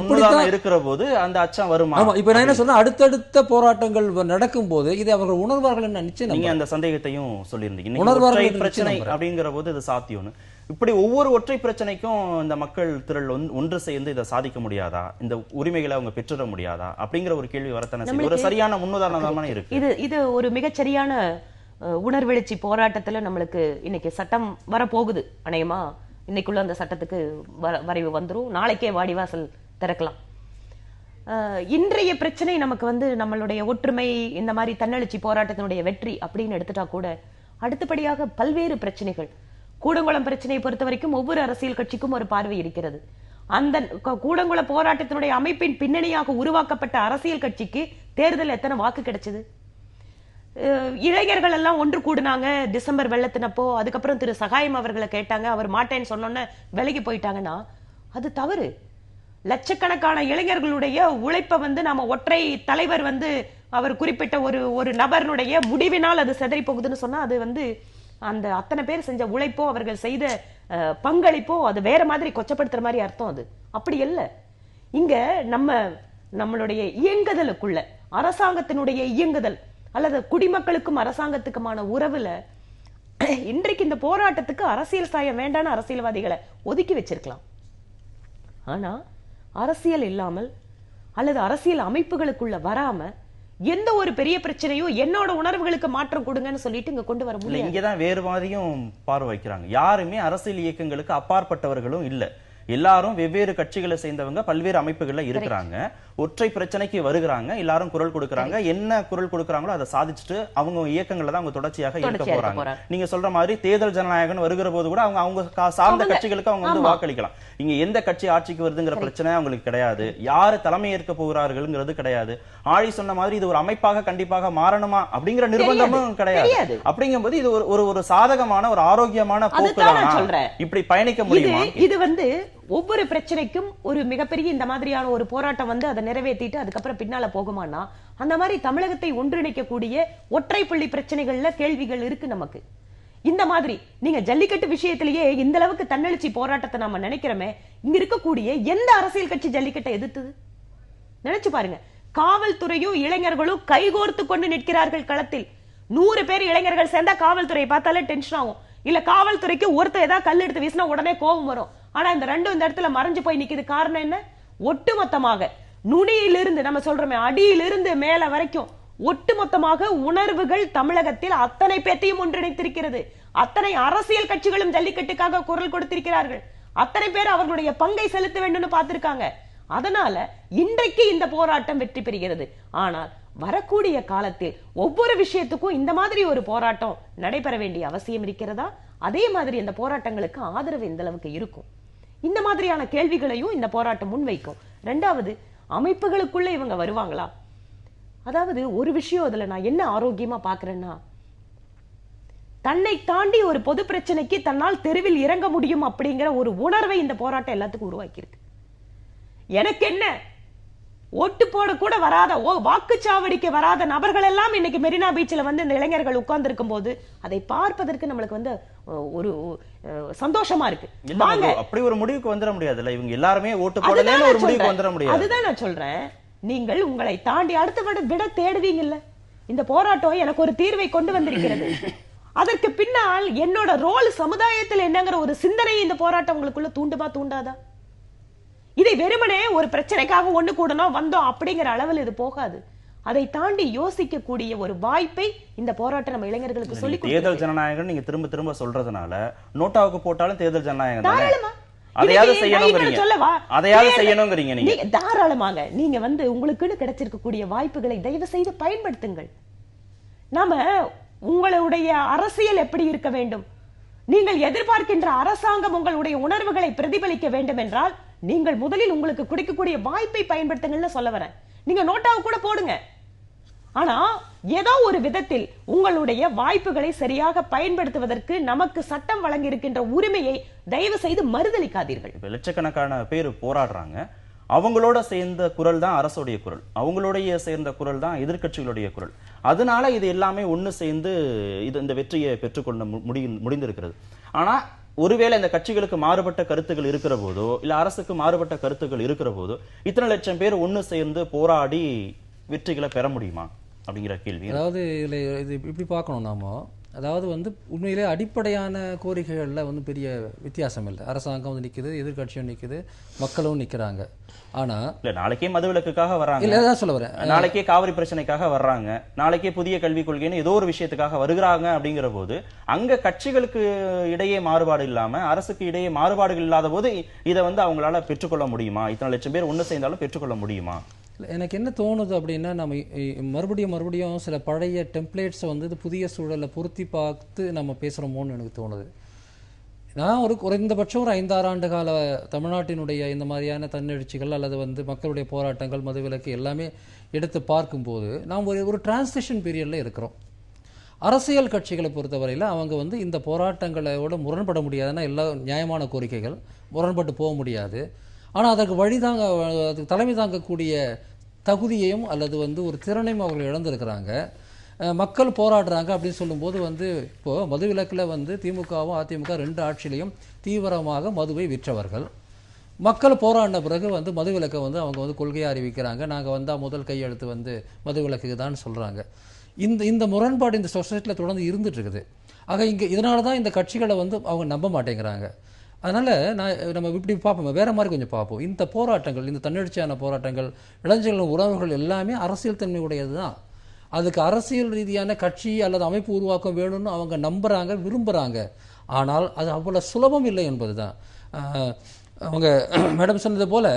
இப்படிதான் இருக்கிற போது அந்த அச்சம் வருமா? ஆமா, இப்ப நான் என்ன சொன்னா அடுத்தடுத்த போராட்டங்கள் நடக்கும் போது இதை அவர்கள் உணர்வார்கள். நிச்சயம் நீங்க அந்த சந்தேகத்தையும் சொல்லியிருந்தீங்க. உணர்வார்கள் பிரச்சனை அப்படிங்கிற போது இது சாத்தியம்னு. இப்படி ஒவ்வொரு ஒற்றை பிரச்சனைக்கும் இந்த மக்கள் திரள் ஒன்று சேர்ந்து இதை சாதிக்க முடியாதா, இந்த உரிமைகளை அவங்க பெற்றுட முடியாதா அப்படிங்கிற ஒரு கேள்வி வரத்தான ஒரு சரியான முன்னுதாரணமான இருக்கு. இது ஒரு மிகச்சரியான உணர்வெழுச்சி போராட்டத்துல நம்மளுக்கு இன்னைக்கு சட்டம் வரப்போகுது. அநேகமா இன்னைக்குள்ள அந்த சட்டத்துக்கு வரைவு வந்துரும், நாளைக்கே வாடிவாசல் திறக்கலாம். இன்றைய பிரச்சனை நமக்கு நம்மளுடைய ஒற்றுமை, இந்த மாதிரி தன்னெழுச்சி போராட்டத்தினுடைய வெற்றி அப்படின்னு எடுத்துட்டா கூட அடுத்தபடியாக பல்வேறு பிரச்சனைகள், கூடங்குளம் பிரச்சனையை பொறுத்த வரைக்கும் ஒவ்வொரு அரசியல் கட்சிக்கும் ஒரு பார்வை இருக்கிறது. அந்த கூடங்குளம் போராட்டத்தினுடைய அமைப்பின் பின்னணியாக உருவாக்கப்பட்ட அரசியல் கட்சிக்கு தேர்தல் எத்தனை வாக்கு கிடைச்சது? இளைஞர்கள் எல்லாம் ஒன்று கூடுனாங்க டிசம்பர் வெள்ளத்தினப்போ. அதுக்கப்புறம் திரு சகாயம் அவர்களை கேட்டாங்க, அவர் மாட்டேன்னு சொன்னோன்னு விலகி போயிட்டாங்கன்னா அது தவறு. லட்சக்கணக்கான இளைஞர்களுடைய உழைப்பை நாம ஒற்றை தலைவர் அவர் குறிப்பிட்ட ஒரு நபருடைய முடிவினால் அது செதறி போகுதுன்னு சொன்னா அது அந்த அத்தனை பேர் செஞ்ச உழைப்போ அவர்கள் செய்த பங்களிப்போ அது வேற மாதிரி கொச்சப்படுத்துற மாதிரி அர்த்தம். அது அப்படி இல்ல. இங்க நம்மளுடைய இயங்குதலுக்குள்ள அரசாங்கத்தினுடைய இயங்குதல் அல்லது குடிமக்களுக்கும் அரசாங்கத்துக்குமான உறவுல இன்றைக்கு இந்த போராட்டத்துக்கு அரசியல் சாயம் வேண்டான அரசியல்வாதிகளை ஒதுக்கி வச்சிருக்கலாம். ஆனா அரசியல் இல்லாமல் அல்லது அரசியல் அமைப்புகளுக்குள்ள வராம எந்த ஒரு பெரிய பிரச்சனையும் என்னோட உணர்வுகளுக்கு மாற்றம் கொடுங்கன்னு சொல்லிட்டு இங்க கொண்டு வர முடியல. இங்கதான் வேறுவாதியும் பார்வை வைக்கிறாங்க. யாருமே அரசியல் இயக்கங்களுக்கு அப்பாற்பட்டவர்களும் இல்ல. எல்லாரும் வெவ்வேறு கட்சிகளை சேர்ந்தவங்க, பல்வேறு அமைப்புகள்ல இருக்கிறாங்க. ஒற்றை பிரச்சனைக்கு வருகிறாங்க, எல்லாரும் குரல் கொடுக்கறாங்க. என்ன குரல் கொடுக்கறாங்களோ அதை சாதிச்சுட்டு அவங்க இயக்கங்கள்ல தான் அவங்க தொடர்ச்சியாக இருக்க போறாங்க. நீங்க சொல்ற மாதிரி தேர்தல் ஜனநாயகம் வருகிற போது கூட அவங்க சார்ந்த கட்சிகளுக்கு அவங்க வாக்களிக்கலாம். இங்க எந்த கட்சி ஆட்சிக்கு வருதுங்கிற பிரச்சனை அவங்களுக்கு கிடையாது. யாரு தலைமை ஏற்க போகிறார்கள்ங்கிறது கிடையாது. ஆழி சொன்ன மாதிரி இது ஒரு அமைப்பாக கண்டிப்பாக மாறணுமா அப்படிங்கிற நிர்பந்தமும் கிடையாது. அப்படிங்கும்போது இது ஒரு சாதகமான ஒரு ஆரோக்கியமான போக்கு. இப்படி பயணிக்க முடியுமா? இது ஒவ்வொரு பிரச்சனைக்கும் ஒரு மிகப்பெரிய இந்த மாதிரியான ஒரு போராட்டம் அதை நிறைவேற்றிட்டு அதுக்கப்புறம் பின்னால போகுமானா, அந்த மாதிரி தமிழகத்தை ஒன்றிணைக்கக்கூடிய ஒற்றை புள்ளி பிரச்சனைகள்ல கேள்விகள் இருக்கு நமக்கு. இந்த மாதிரி நீங்க ஜல்லிக்கட்டு விஷயத்திலேயே இந்த அளவுக்கு தன்னெழுச்சி போராட்டத்தை நாம நினைக்கிறோமே, இங்க இருக்கக்கூடிய எந்த அரசியல் கட்சி ஜல்லிக்கட்டை எதிர்த்தது? நினைச்சு பாருங்க. காவல்துறையும் இளைஞர்களும் கைகோர்த்து கொண்டு நிற்கிறார்கள் களத்தில். 100 பேர் இளைஞர்கள் சேர்ந்தா காவல்துறையை பார்த்தாலே டென்ஷன் ஆகும். இல்ல காவல்துறைக்கு ஒருத்தர் ஏதாவது கல் எடுத்து வீசினா உடனே கோபம் வரும். ஆனா இந்த ரெண்டும் இந்த இடத்துல மறைஞ்சு போய் நிக்குது. காரணம் என்ன? ஒட்டுமொத்தமாக நுனியிலிருந்து நம்ம சொல்றோமே அடியிலிருந்து மேல வரைக்கும் ஒட்டுமொத்தமாக உணர்வுகள் தமிழகத்தில் அத்தனை பேத்தையும் ஒன்றிணைத்திருக்கிறது. அத்தனை அரசியல் கட்சிகளும் ஜல்லிக்கட்டுக்காக குரல் கொடுத்திருக்கிறார்கள். அத்தனை பேர் அவர்களுடைய பங்கை செலுத்த வேண்டும் பார்த்திருக்காங்க. அதனால இன்றைக்கு இந்த போராட்டம் வெற்றி பெறுகிறது. ஆனால் வரக்கூடிய காலத்தில் ஒவ்வொரு விஷயத்துக்கும் இந்த மாதிரி ஒரு போராட்டம் நடைபெற வேண்டிய அவசியம் இருக்கிறதா? அதே மாதிரி இந்த போராட்டங்களுக்கு ஆதரவு எந்த அளவுக்கு இருக்கும்? இந்த மாதிரியான கேள்விகளையும் இந்த போராட்டம் முன்வைக்கும். இரண்டாவது, அமைப்புகளுக்குள்ள இவங்க வருவாங்களா? அதாவது ஒரு விஷயம் அதுல நான் என்ன ஆரோக்கியமா பாக்குறேன்னா, தன்னை தாண்டி ஒரு பொது பிரச்சனைக்கு தன்னால் தெருவில் இறங்க முடியும் அப்படிங்கிற ஒரு உணர்வை இந்த போராட்டம் எல்லாத்துக்கும் உருவாக்கி இருக்கு. எனக்கு என்ன, ஓட்டு போட கூட வராத, வாக்குச்சாவடிக்கு வராத நபர்கள் எல்லாம் இன்னைக்கு மெரினா பீச்சில் இந்த இளைஞர்கள் உட்கார்ந்து இருக்கும் போது அதை பார்ப்பதற்கு நம்மளுக்கு ஒரு சந்தோஷமா இருக்கு. அப்படி ஒரு முடிவுக்கு வந்துட முடியாதுல்ல, இவங்க எல்லாருமே ஓட்டு போடலன்னு ஒரு முடிவுக்கு வந்துட முடியாது. அதுதான் நான் சொல்றேன். நீங்கள் உங்களை தாண்டி அடுத்த விட தேடுவீங்கல்ல. இந்த போராட்டம் எனக்கு ஒரு தீர்வை கொண்டு வந்திருக்கிறது. அதற்கு பின்னால் என்னோட ரோல் சமுதாயத்தில் என்னங்கிற ஒரு சிந்தனை இந்த போராட்டம் உங்களுக்குள்ள தூண்டாதா? இதை வெறுமனே ஒரு பிரச்சனைக்காக ஒண்ணு கூடணும் வந்தோம் அப்படிங்கிற அளவில் இது போகாது. அதை தாண்டி யோசிக்கக்கூடிய ஒரு வாய்ப்பை இந்த போராட்டம் நம்ம இளைஞர்களுக்கு சொல்லி தேர்தல் ஜனநாயகம் நீங்க திரும்ப திரும்ப சொல்றதுனால நோட்டாவுக்கு போட்டாலும் தேர்தல் ஜனநாயகம் தாராளமா அதையாவது செய்யணும்ங்கறீங்க. நீங்க தாராளமாக நீங்க உங்களுக்குன்னு கிடைச்சிருக்கக்கூடிய வாய்ப்புகளை தயவு செய்து பயன்படுத்துங்கள். நாம உங்களுடைய அரசியல் எப்படி இருக்க வேண்டும், நீங்கள் எதிர்பார்க்கின்ற அரசாங்கம் உங்களுடைய உணர்வுகளை பிரதிபலிக்க வேண்டும் என்றால் நீங்கள் முதலில் உங்களுக்கு கிடைக்கக்கூடிய வாய்ப்பை பயன்படுத்துங்கள்னு சொல்ல வரேன். நீங்க நோட்டாவை கூட போடுங்க. ஆனா ஏதோ ஒரு விதத்தில் உங்களுடைய வாய்ப்புகளை சரியாக பயன்படுத்துவதற்கு நமக்கு சட்டம் வழங்கி இருக்கின்ற உரிமையை தயவு செய்து மறுதளிக்காதீர்கள். லட்சக்கணக்கான பேர் போராடுறாங்க. அவங்களோட சேர்ந்த குரல் தான் அரசுடைய குரல், அவங்களோடைய சேர்ந்த குரல் தான் எதிர்கட்சிகளுடைய குரல். அதனால இது எல்லாமே ஒண்ணு சேர்ந்து இந்த வெற்றியை பெற்றுக்கொள்ள முடிந்திருக்கிறது. ஆனா ஒருவேளை இந்த கட்சிகளுக்கு மாறுபட்ட கருத்துக்கள் இருக்கிற போதோ இல்ல அரசுக்கு மாறுபட்ட கருத்துக்கள் இருக்கிற போதோ இத்தனை லட்சம் பேர் ஒண்ணு சேர்ந்து போராடி வெற்றிகளை பெற முடியுமா அப்படிங்கிற கேள்வி. அதாவது இதுல இது இப்படி பார்க்கணும் நாம. அதாவது உண்மையிலே அடிப்படையான கோரிக்கைகள்ல பெரிய வித்தியாசம் இல்லை. அரசாங்கம் நிக்குது, எதிர்கட்சியும் நிக்குது, மக்களும் நிக்கிறாங்க. ஆனா இல்ல நாளைக்கே மதுவிலக்குக்காக வர்றாங்க, இல்ல சொல்ல வரேன், நாளைக்கே காவிரி பிரச்சனைக்காக வர்றாங்க, நாளைக்கே புதிய கல்விக் கொள்கைன்னு ஏதோ ஒரு விஷயத்துக்காக வருகிறாங்க. அப்படிங்கிற போது அங்க கட்சிகளுக்கு இடையே மாறுபாடு இல்லாம அரசுக்கு இடையே மாறுபாடுகள் இல்லாத போது இதை அவங்களால பெற்றுக்கொள்ள முடியுமா? இத்தனை லட்சம் பேர் ஒண்ணு சேர்ந்தாலும் பெற்றுக்கொள்ள முடியுமா? எனக்கு என்ன தோணுது அப்படின்னா, நம்ம மறுபடியும் சில பழைய டெம்ப்ளேட்ஸை புதிய சூழலை பொருத்தி பார்த்து நம்ம பேசுகிறோமோன்னு எனக்கு தோணுது. நான் ஒரு குறைந்தபட்சம் ஒரு 5-6 ஆண்டு கால தமிழ்நாட்டினுடைய இந்த மாதிரியான தன்னெழுச்சிகள் அல்லது வந்து மக்களுடைய போராட்டங்கள், மதுவிலக்கு எல்லாமே எடுத்து பார்க்கும்போது நாம் ஒரு டிரான்சிஷன் பீரியடில் இருக்கிறோம். அரசியல் கட்சிகளை பொறுத்தவரையில் அவங்க வந்து இந்த போராட்டங்களோட முரண்பட முடியாதுன்னா எல்லா நியாயமான கோரிக்கைகள் முரண்பட்டு போக முடியாது. ஆனால் அதற்கு அதுக்கு தலைமை தாங்கக்கூடிய தகுதியையும் அல்லது வந்து ஒரு திறனையும் அவர்கள் இழந்திருக்கிறாங்க. மக்கள் போராடுறாங்க அப்படின்னு சொல்லும்போது வந்து இப்போது மதுவிலக்கில் வந்து திமுகவும் அதிமுக 2 ஆட்சியிலையும் தீவிரமாக மதுவை விற்றவர்கள். மக்கள் போராடின பிறகு வந்து மதுவிலக்கை வந்து அவங்க வந்து கொள்கையை அறிவிக்கிறாங்க. நாங்கள் வந்தால் முதல் கையெழுத்து வந்து மதுவிலக்குக்கு தான் சொல்கிறாங்க. இந்த முரண்பாடு இந்த சொசைட்டியில் தொடர்ந்து இருந்துட்டு இருக்குது. ஆக இங்கே இதனால தான் இந்த கட்சிகளை வந்து அவங்க நம்ப மாட்டேங்கிறாங்க. அதனால் நம்ம இப்படி பார்ப்போம், வேறு மாதிரி கொஞ்சம் பார்ப்போம். இந்த போராட்டங்கள், இந்த தன்னெழுச்சியான போராட்டங்கள், இளைஞர்கள் உறவுகள் எல்லாமே அரசியல் தன்மை உடையது தான். அதுக்கு அரசியல் ரீதியான கட்சி அல்லது அமைப்பு உருவாக்கம் வேணும்னு அவங்க நம்புகிறாங்க, விரும்புகிறாங்க. ஆனால் அது அவ்வளோ சுலபம் இல்லை என்பது தான். அவங்க மேடம் சொன்னது போல்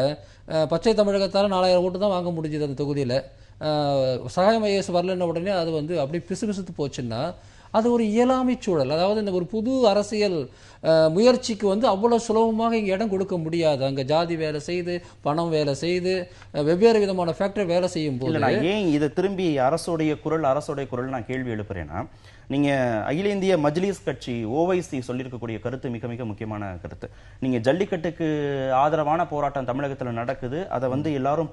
பச்சை தமிழகத்தால் 4000 ஓட்டு தான் வாங்க முடிஞ்சது அந்த தொகுதியில். சகாயம் ஐஏஎஸ் வரலன்ன உடனே அது வந்து அப்படி பிசுபிசுத்து போச்சுன்னா அது ஒரு இயலாமை சூழல். அதாவது இந்த ஒரு புது அரசியல் முயற்சிக்கு வந்து அவ்வளோ சுலபமாக இங்கே இடம் கொடுக்க முடியாது. அங்கே ஜாதி வேலை செய்து, பணம் வேலை செய்து, வெவ்வேறு விதமான ஃபேக்டர் வேலை செய்யும் போது ஏன் இதை திரும்பி அரசுடைய குரல் நான் கேள்வி எழுப்புறேன்னா, நீங்க அகில இந்திய மஜ்லிஸ் கட்சி ஓவைசி சொல்லியிருக்கக்கூடிய கருத்து மிக மிக முக்கியமான கருத்து. நீங்க ஜல்லிக்கட்டுக்கு ஆதரவான போராட்டம் தமிழகத்தில் நடக்குது, அதை வந்து எல்லாரும்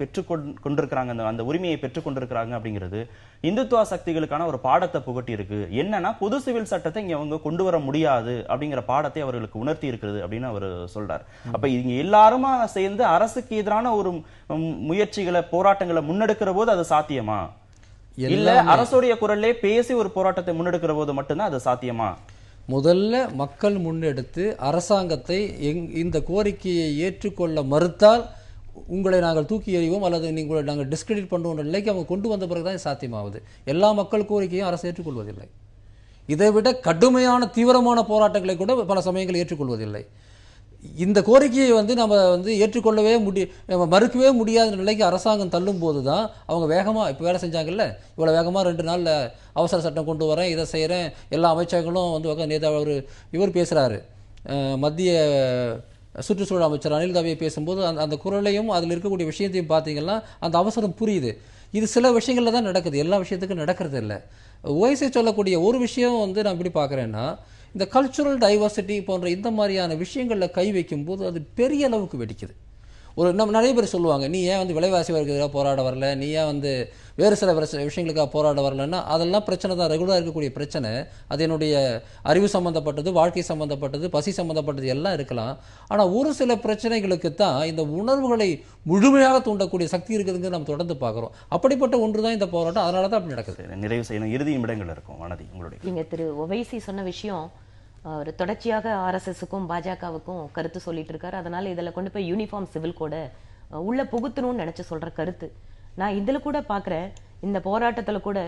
கொண்டிருக்கிறாங்க, அந்த உரிமையை பெற்றுக் கொண்டிருக்கிறாங்க அப்படிங்கிறது இந்துத்துவ சக்திகளுக்கான ஒரு பாடத்தை புகட்டி இருக்கு. என்னன்னா பொது சிவில் சட்டத்தை இங்க அவங்க கொண்டு வர முடியாது அப்படிங்கிற பாடத்தை அவர்களுக்கு உணர்த்தி இருக்கிறது அப்படின்னு அவர் சொல்றாரு. அப்ப இங்க எல்லாருமா சேர்ந்து அரசுக்கு எதிரான ஒரு முயற்சிகளை, போராட்டங்களை முன்னெடுக்கிற போது அது சாத்தியமா? இல்ல அரசுடைய குரல்லே பேசி ஒரு போராட்டத்தை முன்னெடுக்கிற போது மட்டும்தான் அது சாத்தியமா? முதல்ல மக்கள் முன்னெடுத்து அரசாங்கத்தை இந்த கோரிக்கையை ஏற்றுக்கொள்ள மறுத்தால் உங்களை நாங்கள் தூக்கி எறிவோம் அல்லது உங்களை நாங்கள் டிஸ்கிரெடிட் பண்ணுவோம் நிலைக்கு அவங்க கொண்டு வந்த பிறகுதான் சாத்தியமாகுது. எல்லா மக்கள் கோரிக்கையும் அரசு ஏற்றுக்கொள்வதில்லை. இதை விட கடுமையான தீவிரமான போராட்டங்களை கூட பல சமயங்கள் ஏற்றுக்கொள்வதில்லை. இந்த கோரிக்கையை வந்து நம்ம வந்து ஏற்றுக்கொள்ளவே மறுக்கவே முடியாத நிலைக்கு அரசாங்கம் தள்ளும் போது தான் அவங்க வேகமாக இப்போ வேலை செஞ்சாங்கல்ல, இவ்வளோ வேகமாக 2 நாளில் அவசர சட்டம் கொண்டு வரேன், இதை செய்கிறேன், எல்லா அமைச்சர்களும் வந்து நேற்று இவர் பேசுகிறாரு, மத்திய சுற்றுச்சூழல் அமைச்சர் அனில் தாவே பேசும்போது அந்த குரலையும் அதில் இருக்கக்கூடிய விஷயத்தையும் பார்த்தீங்கன்னா அந்த அவசரம் புரியுது. இது சில விஷயங்களில் தான் நடக்குது, எல்லா விஷயத்துக்கும் நடக்கிறது இல்லை. ஓய்ஸை சொல்லக்கூடிய ஒரு விஷயம் வந்து நான் எப்படி பார்க்குறேன்னா, இந்த கல்ச்சுரல் டைவர்சிட்டி போன்ற இந்த மாதிரியான விஷயங்களில் கை வைக்கும்போது அது பெரிய அளவுக்கு வெடிக்குது. நம்ம நிறைய பேர் சொல்லுவாங்க, நீ ஏன் வந்து விலைவாசி வர்றதுக்காக போராட வரல, நீ ஏன் வந்து வேறு சில விஷயங்களுக்காக போராட வரலன்னா அதெல்லாம் பிரச்சனை தான், ரெகுலராக இருக்கக்கூடிய பிரச்சனை. அது என்னுடைய அறிவு சம்மந்தப்பட்டது, வாழ்க்கை சம்மந்தப்பட்டது, பசி சம்மந்தப்பட்டது எல்லாம் இருக்கலாம். ஆனால் ஒரு சில பிரச்சனைகளுக்கு தான் இந்த உணர்வுகளை முழுமையாக தூண்டக்கூடிய சக்தி இருக்குதுங்க நம்ம தொடர்ந்து பார்க்குறோம். அப்படிப்பட்ட ஒன்று தான் இந்த போராட்டம். அதனால தான் அப்படி நடக்குது. நிறைவு செய்யணும், இறுதி நிமிடங்கள் இருக்கும். வானதி, உங்களுடைய நீங்கள் திரு ஓவைசி சொன்ன விஷயம் ஒரு தொடர்ச்சியாக ஆர்எஸ்எஸ்க்கும் பாஜகவுக்கும் கருத்து சொல்லிட்டு இருக்காரு. அதனால இதில் கொண்டு போய் யூனிஃபார்ம் சிவில் கோட உள்ள புகுத்தணும்னு நினைச்சு சொல்ற கருத்து நான் இதில் கூட பார்க்குறேன். இந்த போராட்டத்தில் கூட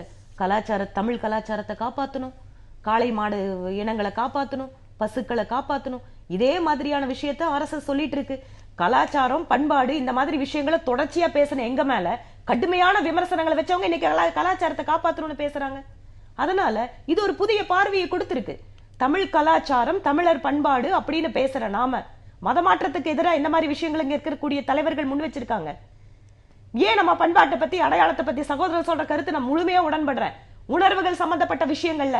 தமிழ் கலாச்சாரத்தை காப்பாற்றணும், காளை மாடு இனங்களை காப்பாற்றணும், பசுக்களை காப்பாற்றணும், இதே மாதிரியான விஷயத்த ஆர்எஸ்எஸ் சொல்லிட்டு இருக்கு. கலாச்சாரம், பண்பாடு இந்த மாதிரி விஷயங்களை தொடர்ச்சியா பேசின எங்க மேல கடுமையான விமர்சனங்களை வச்சவங்க இன்னைக்கு கலாச்சாரத்தை காப்பாற்றணும்னு பேசுறாங்க. அதனால இது ஒரு புதிய பார்வையை கொடுத்திருக்கு. தமிழ் கலாச்சாரம், தமிழர் பண்பாடு அப்படின்னு பேசுற நாம மதமாற்றத்துக்கு எதிராக என்ன மாதிரி விஷயங்கள் இங்க இருக்கக்கூடிய தலைவர்கள் முன் வச்சிருக்காங்க. ஏன் நம்ம பண்பாட்டை பத்தி, அடையாளத்தை பத்தி சகோதரர் சொல்ற கருத்து நான் முழுமையா உடன்படுறேன். உணர்வுகள் சம்பந்தப்பட்ட விஷயங்கள்ல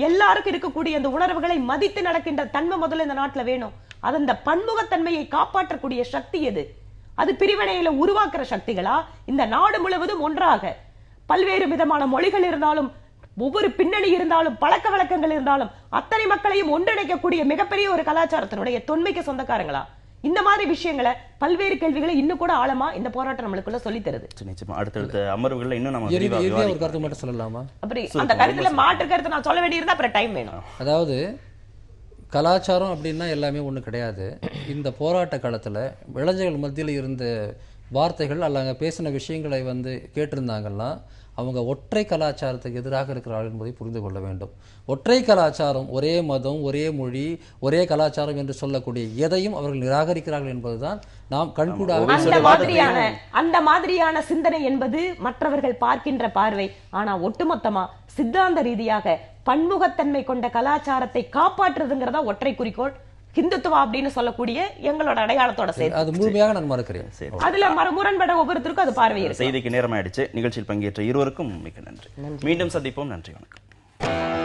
எல்லாருக்கும் இருக்கக்கூடிய அந்த உணர்வுகளை மதித்து நடக்கின்ற தன்மை முதல்ல இந்த நாட்டுல வேணும். அது அந்த பன்முகத்தன்மையை காப்பாற்றக்கூடிய சக்தி எது? அது பிரிவினையில உருவாக்குற சக்திகளா? இந்த நாடு முழுவதும் ஒன்றாக பல்வேறு விதமான மொழிகள் இருந்தாலும், ஒவ்வொரு பின்னணி இருந்தாலும், பழக்க வழக்கங்கள் இருந்தாலும், அத்தனை மக்களையும் ஒன்றிணைக்கக்கூடிய மிகப்பெரிய ஒரு கலாச்சாரத்தினுடைய தொன்மைக்கு சொந்தக்காரங்களா? இந்த மாதிரி விஷயங்களை, பல்வேறு கேள்விகளை இன்னும் கூட ஆழமா இந்த போராட்டம் நம்மளுக்குள்ள சொல்லி தருது. அடுத்தடுத்த அமர்வுகள்ல இன்னும் நம்ம ஒரு கருத்து மட்டும் சொல்லலாமா? அப்படி அந்த கருத்துல மாற்று கருத்து நான் சொல்ல வேண்டியிருந்தா அப்புறம் டைம் வேணும். அதாவது கலாச்சாரம் அப்படின்னா எல்லாமே ஒண்ணு கிடையாது. இந்த போராட்ட காலத்துல இளைஞர்கள் மத்தியில் இருந்த வார்த்தைகள் அல்ல பேசின விஷயங்களை வந்து கேட்டிருந்தாங்கன்னா அவங்க ஒற்றை கலாச்சாரத்துக்கு எதிராக இருக்கிறார்கள் என்பதை புரிந்து கொள்ள வேண்டும். ஒற்றை கலாச்சாரம், ஒரே மதம், ஒரே மொழி, ஒரே கலாச்சாரம் என்று சொல்லக்கூடிய எதையும் அவர்கள் நிராகரிக்கிறார்கள் என்பதுதான் நாம் கண்கூடாக அந்த மாதிரியான சிந்தனை என்பது மற்றவர்கள் பார்க்கின்ற பார்வை. ஆனா ஒட்டுமொத்தமா சித்தாந்த ரீதியாக பன்முகத்தன்மை கொண்ட கலாச்சாரத்தை காப்பாற்றுறதுங்கிறதா ஒற்றை குறிக்கோள். ஹிந்துத்துவா அப்படின்னு சொல்லக்கூடிய எங்களோட அடையாளத்தோட சேர்த்து அது முழுமையாக நான் மறுக்கிறேன். அதுல முரண்பட ஒவ்வொருத்தருக்கும் அது பார்வை இருக்கு. செய்திக்கு நேரமாயிடுச்சு. நிகழ்ச்சியில் பங்கேற்ற இருவருக்கும் மிக்க நன்றி. மீண்டும் சந்திப்போம். நன்றி, வணக்கம்.